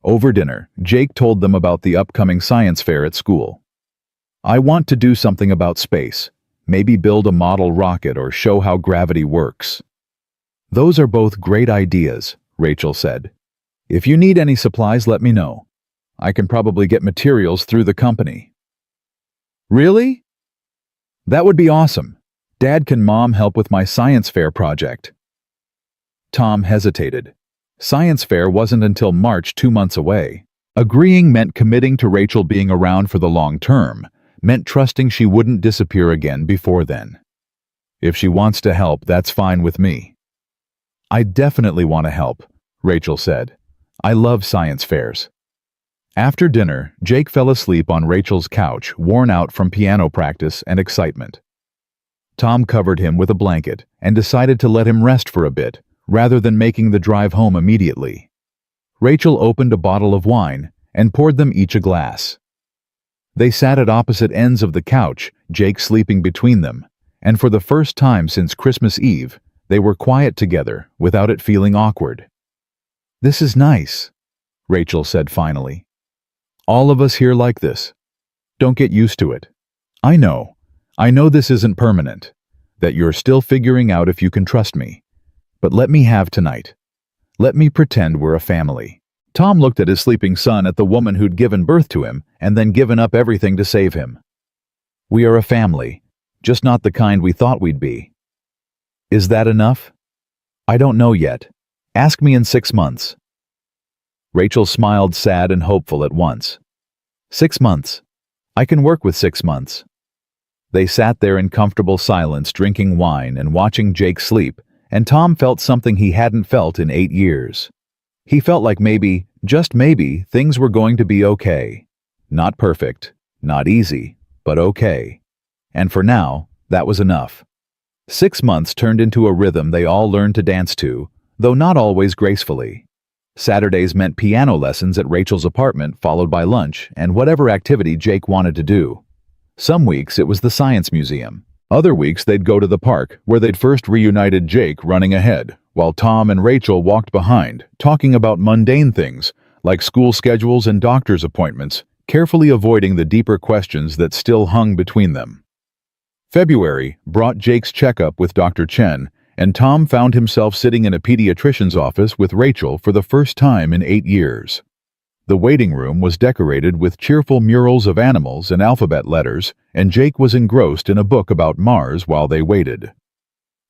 Over dinner, Jake told them about the upcoming science fair at school. I want to do something about space, maybe build a model rocket or show how gravity works. Those are both great ideas, Rachel said. If you need any supplies, let me know. I can probably get materials through the company. Really? That would be awesome. Dad, can Mom help with my science fair project? Tom hesitated. Science fair wasn't until March, 2 months away. Agreeing meant committing to Rachel being around for the long term, meant trusting she wouldn't disappear again before then. If she wants to help, that's fine with me. I definitely want to help, Rachel said. I love science fairs. After dinner, Jake fell asleep on Rachel's couch, worn out from piano practice and excitement. Tom covered him with a blanket and decided to let him rest for a bit, rather than making the drive home immediately. Rachel opened a bottle of wine and poured them each a glass. They sat at opposite ends of the couch, Jake sleeping between them, and for the first time since Christmas Eve, they were quiet together without it feeling awkward. This is nice, Rachel said finally. All of us here like this. Don't get used to it. I know this isn't permanent, that you're still figuring out if you can trust me. But let me have tonight. Let me pretend we're a family. Tom looked at his sleeping son, at the woman who'd given birth to him and then given up everything to save him. We are a family, just not the kind we thought we'd be. Is that enough? I don't know yet. Ask me in 6 months. Rachel smiled, sad and hopeful at once. 6 months. I can work with 6 months. They sat there in comfortable silence, drinking wine and watching Jake sleep, and Tom felt something he hadn't felt in 8 years. He felt like maybe, just maybe, things were going to be okay. Not perfect, not easy, but okay. And for now, that was enough. 6 months turned into a rhythm they all learned to dance to, though not always gracefully. Saturdays meant piano lessons at Rachel's apartment, followed by lunch and whatever activity Jake wanted to do. Some weeks it was the science museum. Other weeks they'd go to the park, where they'd first reunited Jake running ahead, while Tom and Rachel walked behind, talking about mundane things, like school schedules and doctor's appointments, carefully avoiding the deeper questions that still hung between them. February brought Jake's checkup with Dr. Chen, and Tom found himself sitting in a pediatrician's office with Rachel for the first time in 8 years. The waiting room was decorated with cheerful murals of animals and alphabet letters, and Jake was engrossed in a book about Mars while they waited.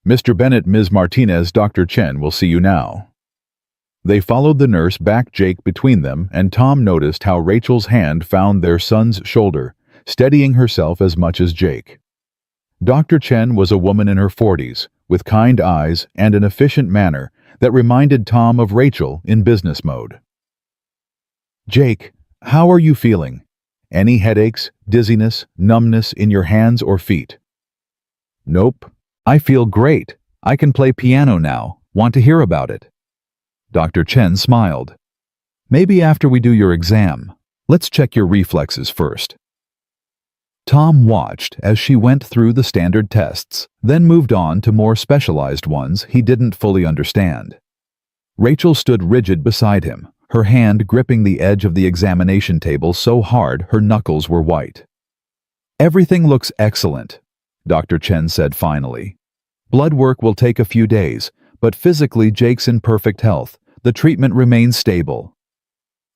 "Mr. Bennett, Ms. Martinez, Dr. Chen will see you now." They followed the nurse back Jake between them, and Tom noticed how Rachel's hand found their son's shoulder, steadying herself as much as Jake. Dr. Chen was a woman in her 40s, with kind eyes and an efficient manner that reminded Tom of Rachel in business mode. "Jake, how are you feeling? Any headaches, dizziness, numbness in your hands or feet?" "Nope. I feel great. I can play piano now. Want to hear about it?" Dr. Chen smiled. "Maybe after we do your exam. Let's check your reflexes first." Tom watched as she went through the standard tests, then moved on to more specialized ones he didn't fully understand. Rachel stood rigid beside him, her hand gripping the edge of the examination table so hard her knuckles were white. "Everything looks excellent," Dr. Chen said finally. "Blood work will take a few days, but physically Jake's in perfect health. The treatment remains stable."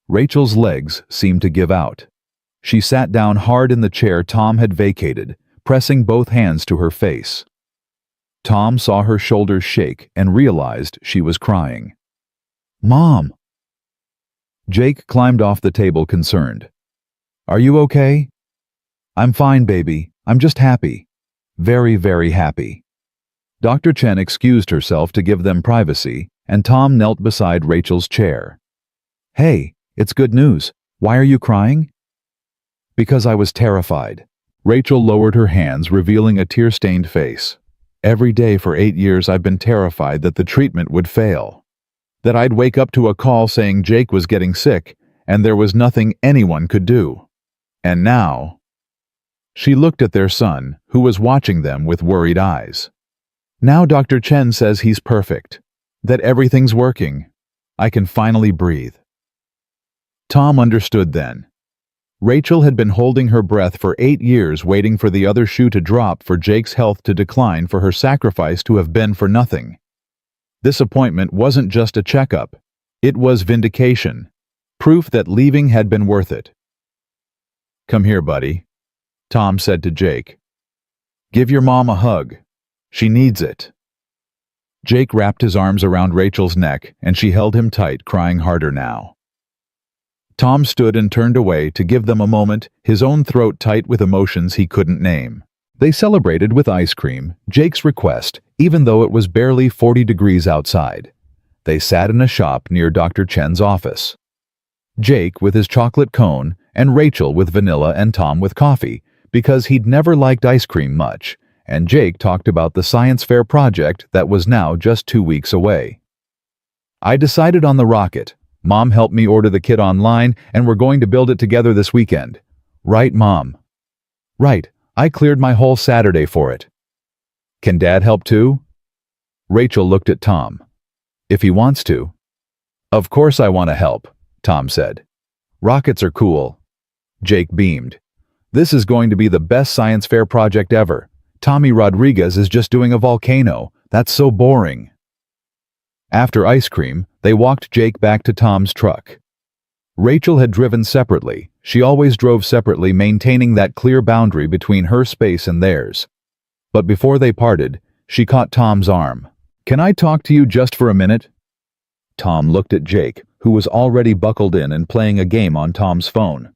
Rachel's legs seemed to give out. She sat down hard in the chair Tom had vacated, pressing both hands to her face. Tom saw her shoulders shake and realized she was crying. "Mom!" Jake climbed off the table concerned. "Are you okay?" "I'm fine, baby. I'm just happy. Very, very happy." Dr. Chen excused herself to give them privacy, and Tom knelt beside Rachel's chair. "Hey, it's good news. Why are you crying?" "Because I was terrified." Rachel lowered her hands, revealing a tear-stained face. "Every day for 8 years I've been terrified that the treatment would fail. That I'd wake up to a call saying Jake was getting sick, and there was nothing anyone could do. And now—" She looked at their son, who was watching them with worried eyes. "Now Dr. Chen says he's perfect. That everything's working. I can finally breathe." Tom understood then. Rachel had been holding her breath for 8 years, waiting for the other shoe to drop, for Jake's health to decline, for her sacrifice to have been for nothing. This appointment wasn't just a checkup. It was vindication. Proof that leaving had been worth it. "Come here, buddy," Tom said to Jake. "Give your mom a hug. She needs it." Jake wrapped his arms around Rachel's neck, and she held him tight, crying harder now. Tom stood and turned away to give them a moment, his own throat tight with emotions he couldn't name. They celebrated with ice cream, Jake's request, even though it was barely 40 degrees outside. They sat in a shop near Dr. Chen's office. Jake with his chocolate cone, and Rachel with vanilla and Tom with coffee, because he'd never liked ice cream much, and Jake talked about the science fair project that was now just 2 weeks away. "I decided on the rocket. Mom helped me order the kit online, and we're going to build it together this weekend. Right, Mom?" "Right. I cleared my whole Saturday for it." "Can Dad help too?" Rachel looked at Tom. "If he wants to." "Of course I want to help," Tom said. "Rockets are cool." Jake beamed. "This is going to be the best science fair project ever. Tommy Rodriguez is just doing a volcano. That's so boring." After ice cream, they walked Jake back to Tom's truck. Rachel had driven separately. She always drove separately, maintaining that clear boundary between her space and theirs. But before they parted, she caught Tom's arm. "Can I talk to you just for a minute?" Tom looked at Jake, who was already buckled in and playing a game on Tom's phone.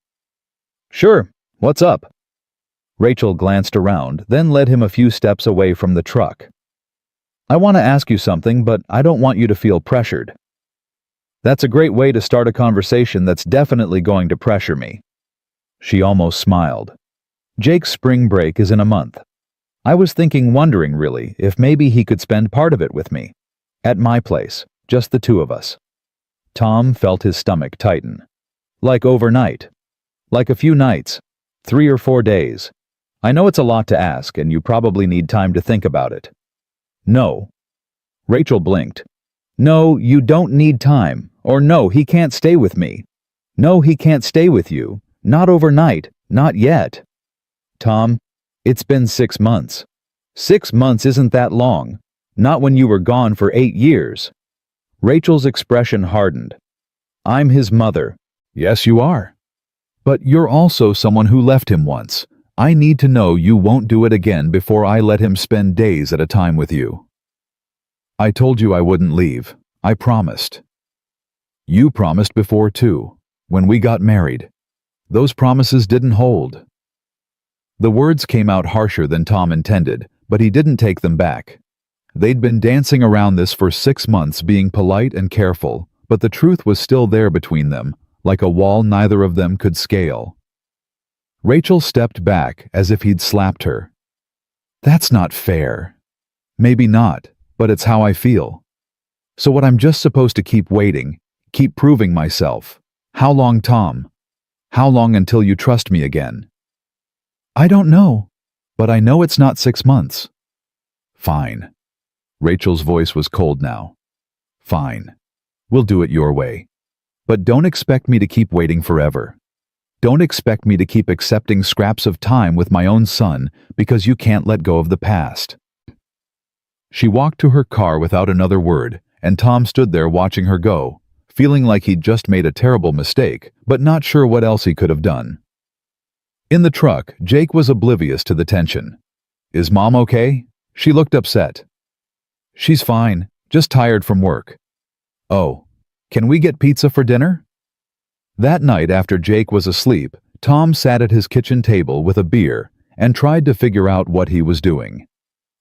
"Sure. What's up?" Rachel glanced around, then led him a few steps away from the truck. "I want to ask you something, but I don't want you to feel pressured." "That's a great way to start a conversation that's definitely going to pressure me." She almost smiled. Jake's spring break is in a month. I was wondering really, if maybe he could spend part of it with me. At my place, just the two of us. Tom felt his stomach tighten. Like overnight. Like a few nights. 3 or 4 days. I know it's a lot to ask, and you probably need time to think about it. No. Rachel blinked. No, you don't need time. Or no, he can't stay with me. No, he can't stay with you. Not overnight. Not yet. Tom, it's been 6 months. 6 months isn't that long. Not when you were gone for 8 years. Rachel's expression hardened. I'm his mother. Yes, you are. But you're also someone who left him once. I need to know you won't do it again before I let him spend days at a time with you. I told you I wouldn't leave. I promised. You promised before too, when we got married. Those promises didn't hold. The words came out harsher than Tom intended, but he didn't take them back. They'd been dancing around this for 6 months, being polite and careful, but the truth was still there between them, like a wall neither of them could scale. Rachel stepped back as if he'd slapped her. That's not fair. Maybe not, but it's how I feel. So what, I'm just supposed to keep waiting, keep proving myself? How long, Tom? How long until you trust me again? I don't know, but I know it's not 6 months. Fine. Rachel's voice was cold now. Fine. We'll do it your way. But don't expect me to keep waiting forever. Don't expect me to keep accepting scraps of time with my own son because you can't let go of the past. She walked to her car without another word, and Tom stood there watching her go, feeling like he'd just made a terrible mistake, but not sure what else he could have done. In the truck, Jake was oblivious to the tension. Is Mom okay? She looked upset. She's fine, just tired from work. Oh, can we get pizza for dinner? That night after Jake was asleep, Tom sat at his kitchen table with a beer and tried to figure out what he was doing.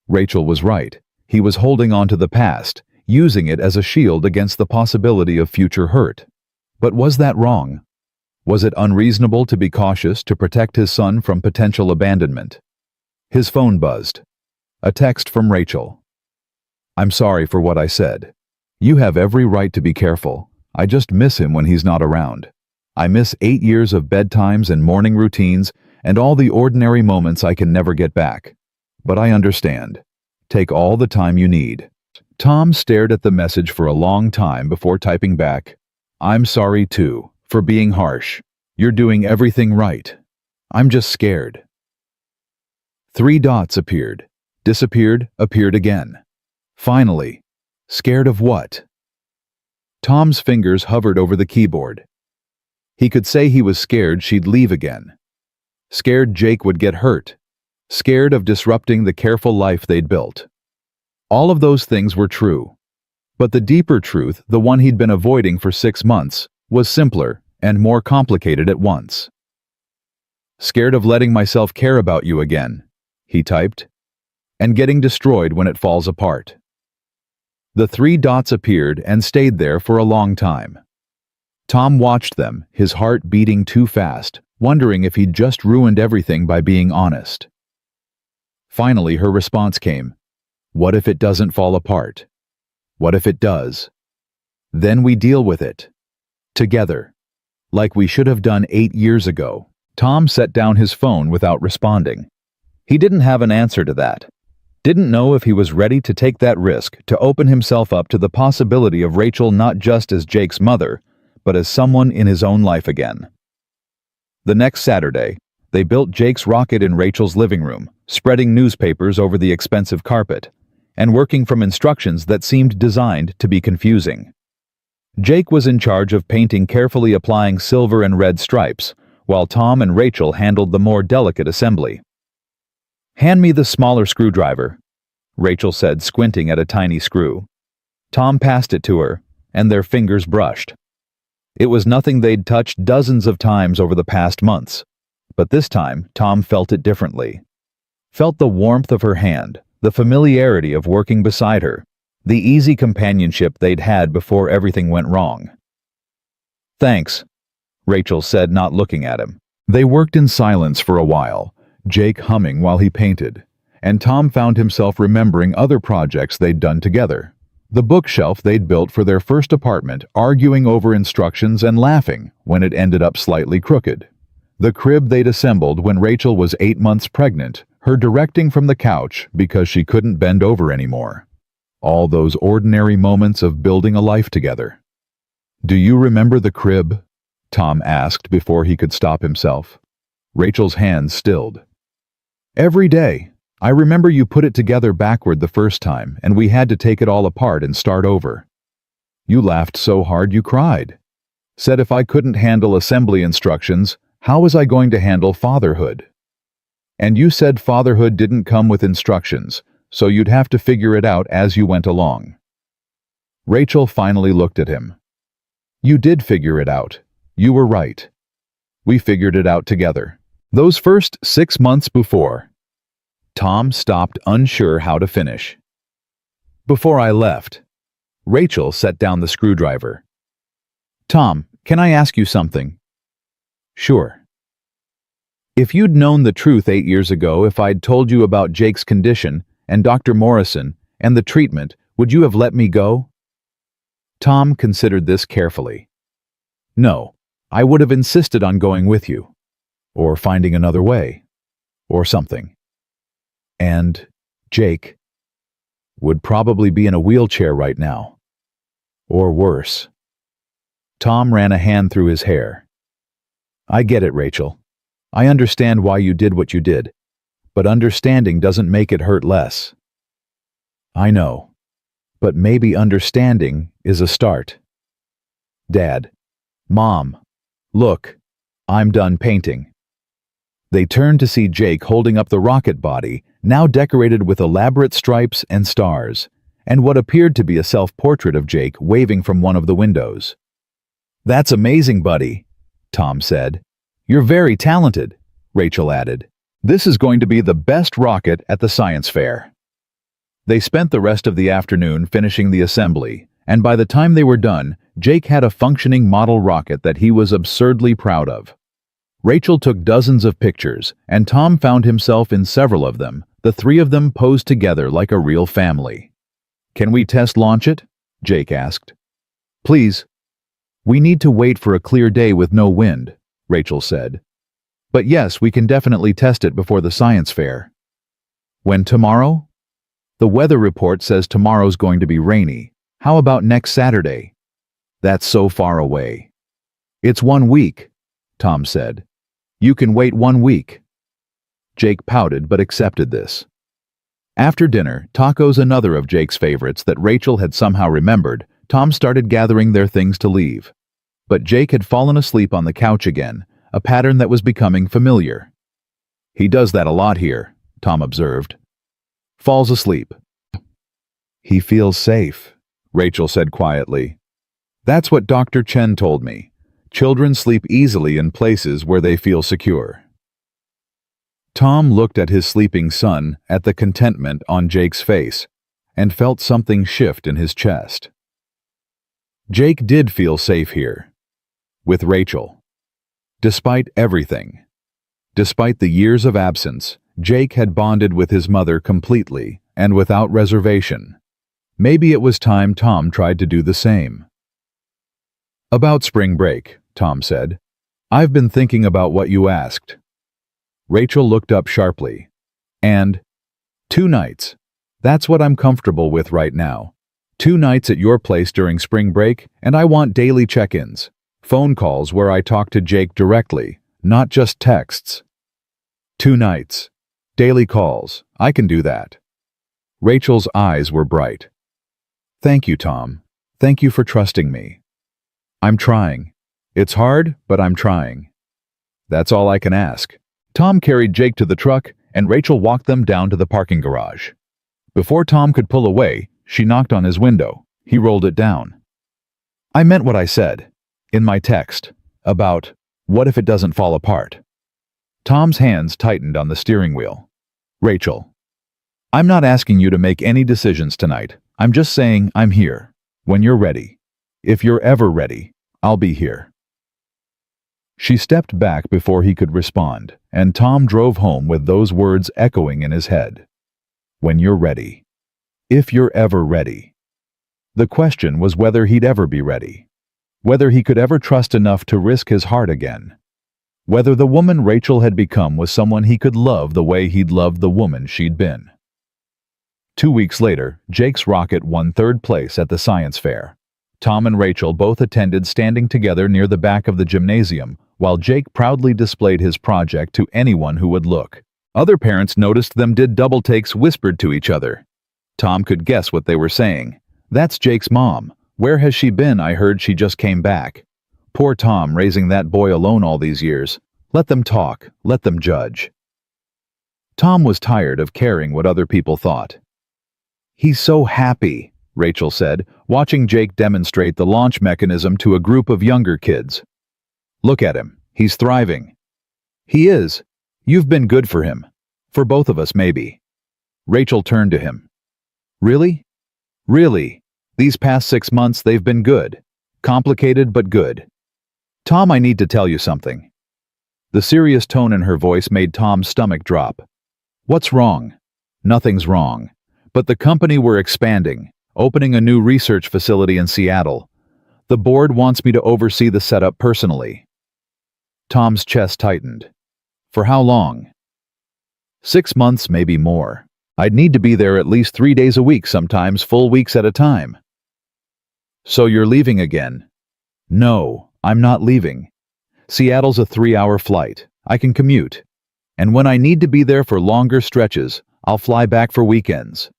Rachel was right. He was holding on to the past, using it as a shield against the possibility of future hurt. But was that wrong? Was it unreasonable to be cautious to protect his son from potential abandonment? His phone buzzed. A text from Rachel. I'm sorry for what I said. You have every right to be careful. I just miss him when he's not around. I miss 8 years of bedtimes and morning routines and all the ordinary moments I can never get back. But I understand. Take all the time you need. Tom stared at the message for a long time before typing back, I'm sorry too, for being harsh. You're doing everything right. I'm just scared. 3 dots appeared, disappeared, appeared again. Finally, scared of what? Tom's fingers hovered over the keyboard. He could say he was scared she'd leave again. Scared Jake would get hurt. Scared of disrupting the careful life they'd built. All of those things were true. But the deeper truth, the one he'd been avoiding for 6 months, was simpler and more complicated at once. Scared of letting myself care about you again, he typed, and getting destroyed when it falls apart. The 3 dots appeared and stayed there for a long time. Tom watched them, his heart beating too fast, wondering if he'd just ruined everything by being honest. Finally, her response came. What if it doesn't fall apart? What if it does? Then we deal with it. Together. Like we should have done 8 years ago. Tom set down his phone without responding. He didn't have an answer to that. Didn't know if he was ready to take that risk to open himself up to the possibility of Rachel not just as Jake's mother, but as someone in his own life again. The next Saturday, they built Jake's rocket in Rachel's living room, spreading newspapers over the expensive carpet, and working from instructions that seemed designed to be confusing. Jake was in charge of painting, carefully applying silver and red stripes, while Tom and Rachel handled the more delicate assembly. Hand me the smaller screwdriver, Rachel said, squinting at a tiny screw. Tom passed it to her, and their fingers brushed. It was nothing they'd touched dozens of times over the past months, but this time Tom felt it differently. Felt the warmth of her hand, the familiarity of working beside her, the easy companionship they'd had before everything went wrong. Thanks, Rachel said, not looking at him. They worked in silence for a while, Jake humming while he painted, and Tom found himself remembering other projects they'd done together. The bookshelf they'd built for their first apartment, arguing over instructions and laughing when it ended up slightly crooked. The crib they'd assembled when Rachel was 8 months pregnant, her directing from the couch because she couldn't bend over anymore. All those ordinary moments of building a life together. "Do you remember the crib?" Tom asked before he could stop himself. Rachel's hands stilled. "Every day. I remember you put it together backward the first time, and we had to take it all apart and start over. You laughed so hard you cried. Said if I couldn't handle assembly instructions, how was I going to handle fatherhood? And you said fatherhood didn't come with instructions, so you'd have to figure it out as you went along." Rachel finally looked at him. "You did figure it out. You were right. We figured it out together. Those first 6 months before." Tom stopped, unsure how to finish. "Before I left." Rachel set down the screwdriver. "Tom, can I ask you something?" "Sure." "If you'd known the truth 8 years ago, if I'd told you about Jake's condition and Dr. Morrison and the treatment, would you have let me go?" Tom considered this carefully. "No, I would have insisted on going with you. Or finding another way. Or something. And Jake would probably be in a wheelchair right now. Or worse." Tom ran a hand through his hair. "I get it, Rachel. I understand why you did what you did. But understanding doesn't make it hurt less." "I know. But maybe understanding is a start." "Dad. Mom. Look. I'm done painting." They turned to see Jake holding up the rocket body, now decorated with elaborate stripes and stars, and what appeared to be a self-portrait of Jake waving from one of the windows. "That's amazing, buddy," Tom said. "You're very talented," Rachel added. "This is going to be the best rocket at the science fair." They spent the rest of the afternoon finishing the assembly, and by the time they were done, Jake had a functioning model rocket that he was absurdly proud of. Rachel took dozens of pictures, and Tom found himself in several of them, the three of them posed together like a real family. "Can we test launch it?" Jake asked. "Please." "We need to wait for a clear day with no wind," Rachel said. "But yes, we can definitely test it before the science fair." "When tomorrow?" "The weather report says tomorrow's going to be rainy. How about next Saturday?" "That's so far away." "It's 1 week," Tom said. "You can wait 1 week." Jake pouted but accepted this. After dinner, tacos, another of Jake's favorites that Rachel had somehow remembered, Tom started gathering their things to leave. But Jake had fallen asleep on the couch again, a pattern that was becoming familiar. "He does that a lot here," Tom observed. "Falls asleep." "He feels safe," Rachel said quietly. "That's what Dr. Chen told me. Children sleep easily in places where they feel secure." Tom looked at his sleeping son, at the contentment on Jake's face, and felt something shift in his chest. Jake did feel safe here. With Rachel. Despite everything. Despite the years of absence, Jake had bonded with his mother completely and without reservation. Maybe it was time Tom tried to do the same. "About spring break," Tom said. "I've been thinking about what you asked." Rachel looked up sharply. "And 2 nights. That's what I'm comfortable with right now. 2 nights at your place during spring break, and I want daily check-ins. Phone calls where I talk to Jake directly, not just texts." 2 nights. Daily calls. I can do that." Rachel's eyes were bright. "Thank you, Tom. Thank you for trusting me. I'm trying. It's hard, but I'm trying." "That's all I can ask." Tom carried Jake to the truck, and Rachel walked them down to the parking garage. Before Tom could pull away, she knocked on his window. He rolled it down. "I meant what I said. In my text. About, what if it doesn't fall apart?" Tom's hands tightened on the steering wheel. "Rachel, I'm not asking you to make any decisions tonight. I'm just saying I'm here. When you're ready. If you're ever ready, I'll be here." She stepped back before he could respond, and Tom drove home with those words echoing in his head. When you're ready. If you're ever ready. The question was whether he'd ever be ready. Whether he could ever trust enough to risk his heart again. Whether the woman Rachel had become was someone he could love the way he'd loved the woman she'd been. 2 weeks later, Jake's rocket won third place at the science fair. Tom and Rachel both attended, standing together near the back of the gymnasium, while Jake proudly displayed his project to anyone who would look. Other parents noticed them, did double takes, whispered to each other. Tom could guess what they were saying. That's Jake's mom. Where has she been? I heard she just came back. Poor Tom, raising that boy alone all these years. Let them talk, let them judge. Tom was tired of caring what other people thought. He's so happy, Rachel said, watching Jake demonstrate the launch mechanism to a group of younger kids. Look at him. He's thriving. He is. You've been good for him. For both of us, maybe. Rachel turned to him. Really? Really? These past 6 months, they've been good. Complicated, but good. Tom, I need to tell you something. The serious tone in her voice made Tom's stomach drop. What's wrong? Nothing's wrong. But the company we're expanding, opening a new research facility in Seattle. The board wants me to oversee the setup personally. Tom's chest tightened. For how long? 6 months, maybe more. I'd need to be there at least 3 days a week, sometimes full weeks at a time. So you're leaving again? No, I'm not leaving. Seattle's a 3-hour flight. I can commute. And when I need to be there for longer stretches, I'll fly back for weekends.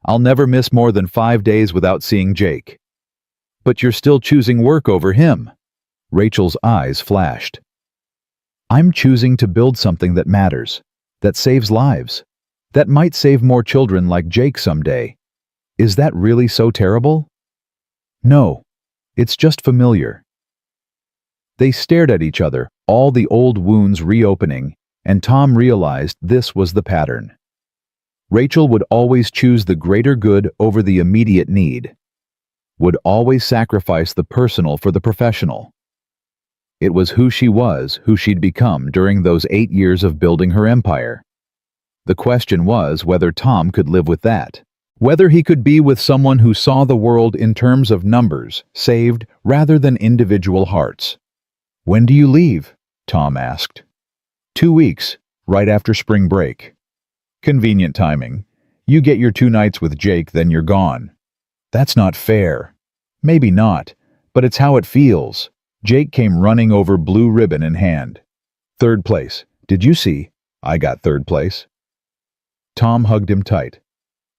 I'll never miss more than 5 days without seeing Jake. But you're still choosing work over him. Rachel's eyes flashed. I'm choosing to build something that matters, that saves lives, that might save more children like Jake someday. Is that really so terrible? No, it's just familiar. They stared at each other, all the old wounds reopening, and Tom realized this was the pattern. Rachel would always choose the greater good over the immediate need, would always sacrifice the personal for the professional. It was who she was, who she'd become during those 8 years of building her empire. The question was whether Tom could live with that, whether he could be with someone who saw the world in terms of numbers, saved, rather than individual hearts. When do you leave? Tom asked. 2 weeks, right after spring break. Convenient timing. You get your 2 nights with Jake, then you're gone. That's not fair. Maybe not, but it's how it feels. Jake came running over, blue ribbon in hand. 3rd place. Did you see? I got 3rd place. Tom hugged him tight.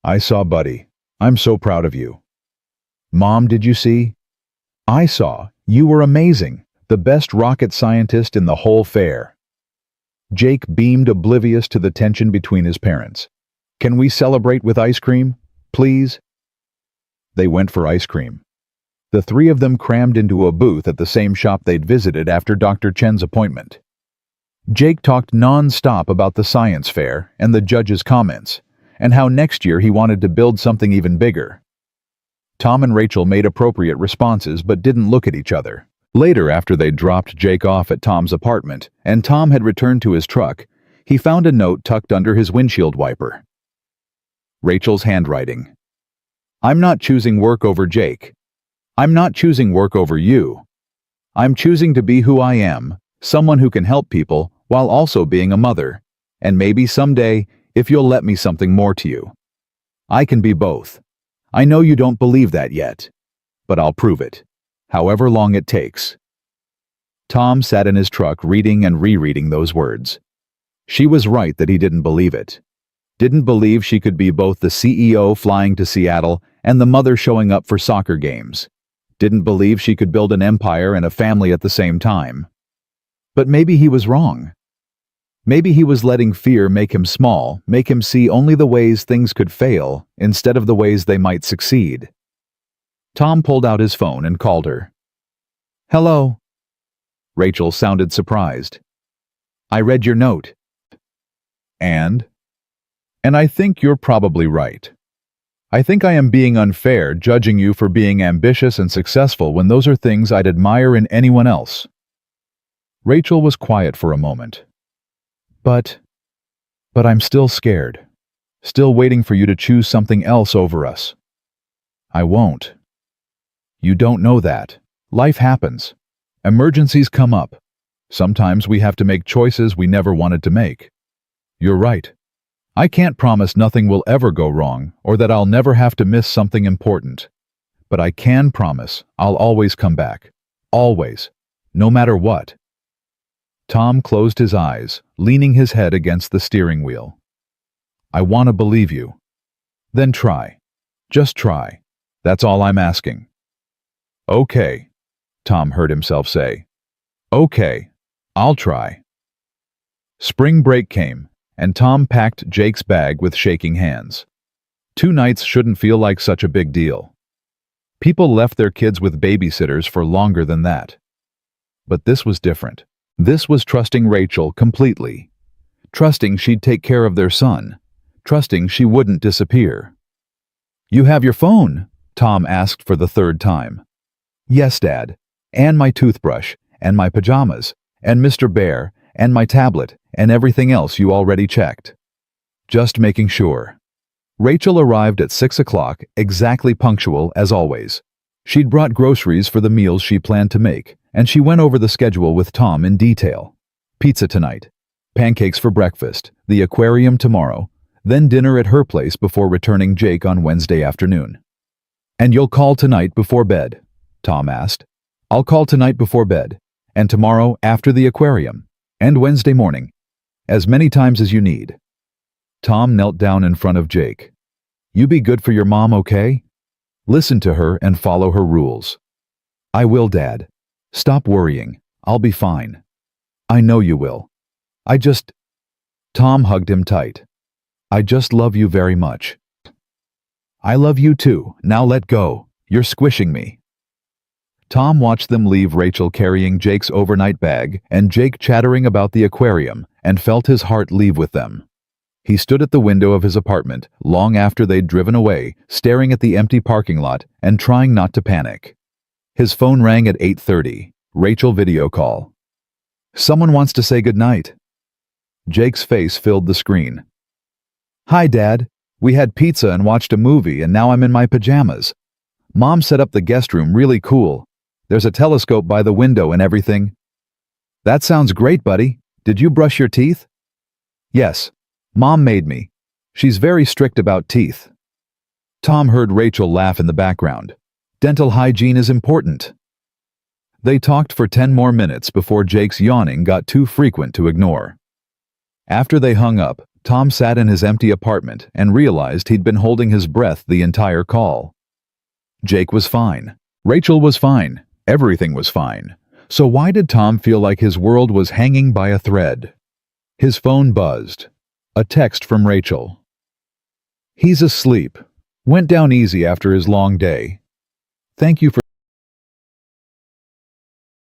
I saw, buddy. I'm so proud of you. Mom, did you see? I saw. You were amazing. The best rocket scientist in the whole fair. Jake beamed, oblivious to the tension between his parents. Can we celebrate with ice cream, please? They went for ice cream. The 3 of them crammed into a booth at the same shop they'd visited after Dr. Chen's appointment. Jake talked non-stop about the science fair and the judge's comments, and how next year he wanted to build something even bigger. Tom and Rachel made appropriate responses but didn't look at each other. Later, after they'd dropped Jake off at Tom's apartment and Tom had returned to his truck, he found a note tucked under his windshield wiper. Rachel's handwriting. I'm not choosing work over Jake. I'm not choosing work over you. I'm choosing to be who I am, someone who can help people while also being a mother, and maybe someday, if you'll let me, something more to you. I can be both. I know you don't believe that yet, but I'll prove it, however long it takes. Tom sat in his truck reading and rereading those words. She was right that he didn't believe it. Didn't believe she could be both the CEO flying to Seattle and the mother showing up for soccer games. Didn't believe she could build an empire and a family at the same time. But maybe he was wrong. Maybe he was letting fear make him small, make him see only the ways things could fail instead of the ways they might succeed. Tom pulled out his phone and called her. Hello. Rachel sounded surprised. I read your note. And I think you're probably right. I think I am being unfair judging you for being ambitious and successful when those are things I'd admire in anyone else. Rachel was quiet for a moment. But I'm still scared. Still waiting for you to choose something else over us. I won't. You don't know that. Life happens. Emergencies come up. Sometimes we have to make choices we never wanted to make. You're right. I can't promise nothing will ever go wrong or that I'll never have to miss something important. But I can promise I'll always come back. Always. No matter what. Tom closed his eyes, leaning his head against the steering wheel. I want to believe you. Then try. Just try. That's all I'm asking. Okay, Tom heard himself say. Okay, I'll try. Spring break came, and Tom packed Jake's bag with shaking hands. 2 nights shouldn't feel like such a big deal. People left their kids with babysitters for longer than that. But this was different. This was trusting Rachel completely. Trusting she'd take care of their son. Trusting she wouldn't disappear. You have your phone? Tom asked for the 3rd time. Yes, Dad. And my toothbrush, and my pajamas, and Mr. Bear, and my tablet, and everything else you already checked. Just making sure. Rachel arrived at 6 o'clock, exactly punctual as always. She'd brought groceries for the meals she planned to make, and she went over the schedule with Tom in detail. Pizza tonight, pancakes for breakfast, the aquarium tomorrow, then dinner at her place before returning Jake on Wednesday afternoon. And you'll call tonight before bed? Tom asked. I'll call tonight before bed, and tomorrow after the aquarium, and Wednesday morning, as many times as you need. Tom knelt down in front of Jake. You be good for your mom, okay? Listen to her and follow her rules. I will, Dad. Stop worrying. I'll be fine. I know you will. Tom hugged him tight. I just love you very much. I love you too. Now let go. You're squishing me. Tom watched them leave, Rachel carrying Jake's overnight bag and Jake chattering about the aquarium, and felt his heart leave with them. He stood at the window of his apartment long after they'd driven away, staring at the empty parking lot and trying not to panic. His phone rang at 8:30. Rachel video call. Someone wants to say goodnight. Jake's face filled the screen. Hi, Dad. We had pizza and watched a movie, and now I'm in my pajamas. Mom set up the guest room really cool. There's a telescope by the window and everything. That sounds great, buddy. Did you brush your teeth? Yes. Mom made me. She's very strict about teeth. Tom heard Rachel laugh in the background. Dental hygiene is important. They talked for 10 more minutes before Jake's yawning got too frequent to ignore. After they hung up, Tom sat in his empty apartment and realized he'd been holding his breath the entire call. Jake was fine. Rachel was fine. Everything was fine. So why did Tom feel like his world was hanging by a thread? His phone buzzed. A text from Rachel. He's asleep. Went down easy after his long day. Thank you for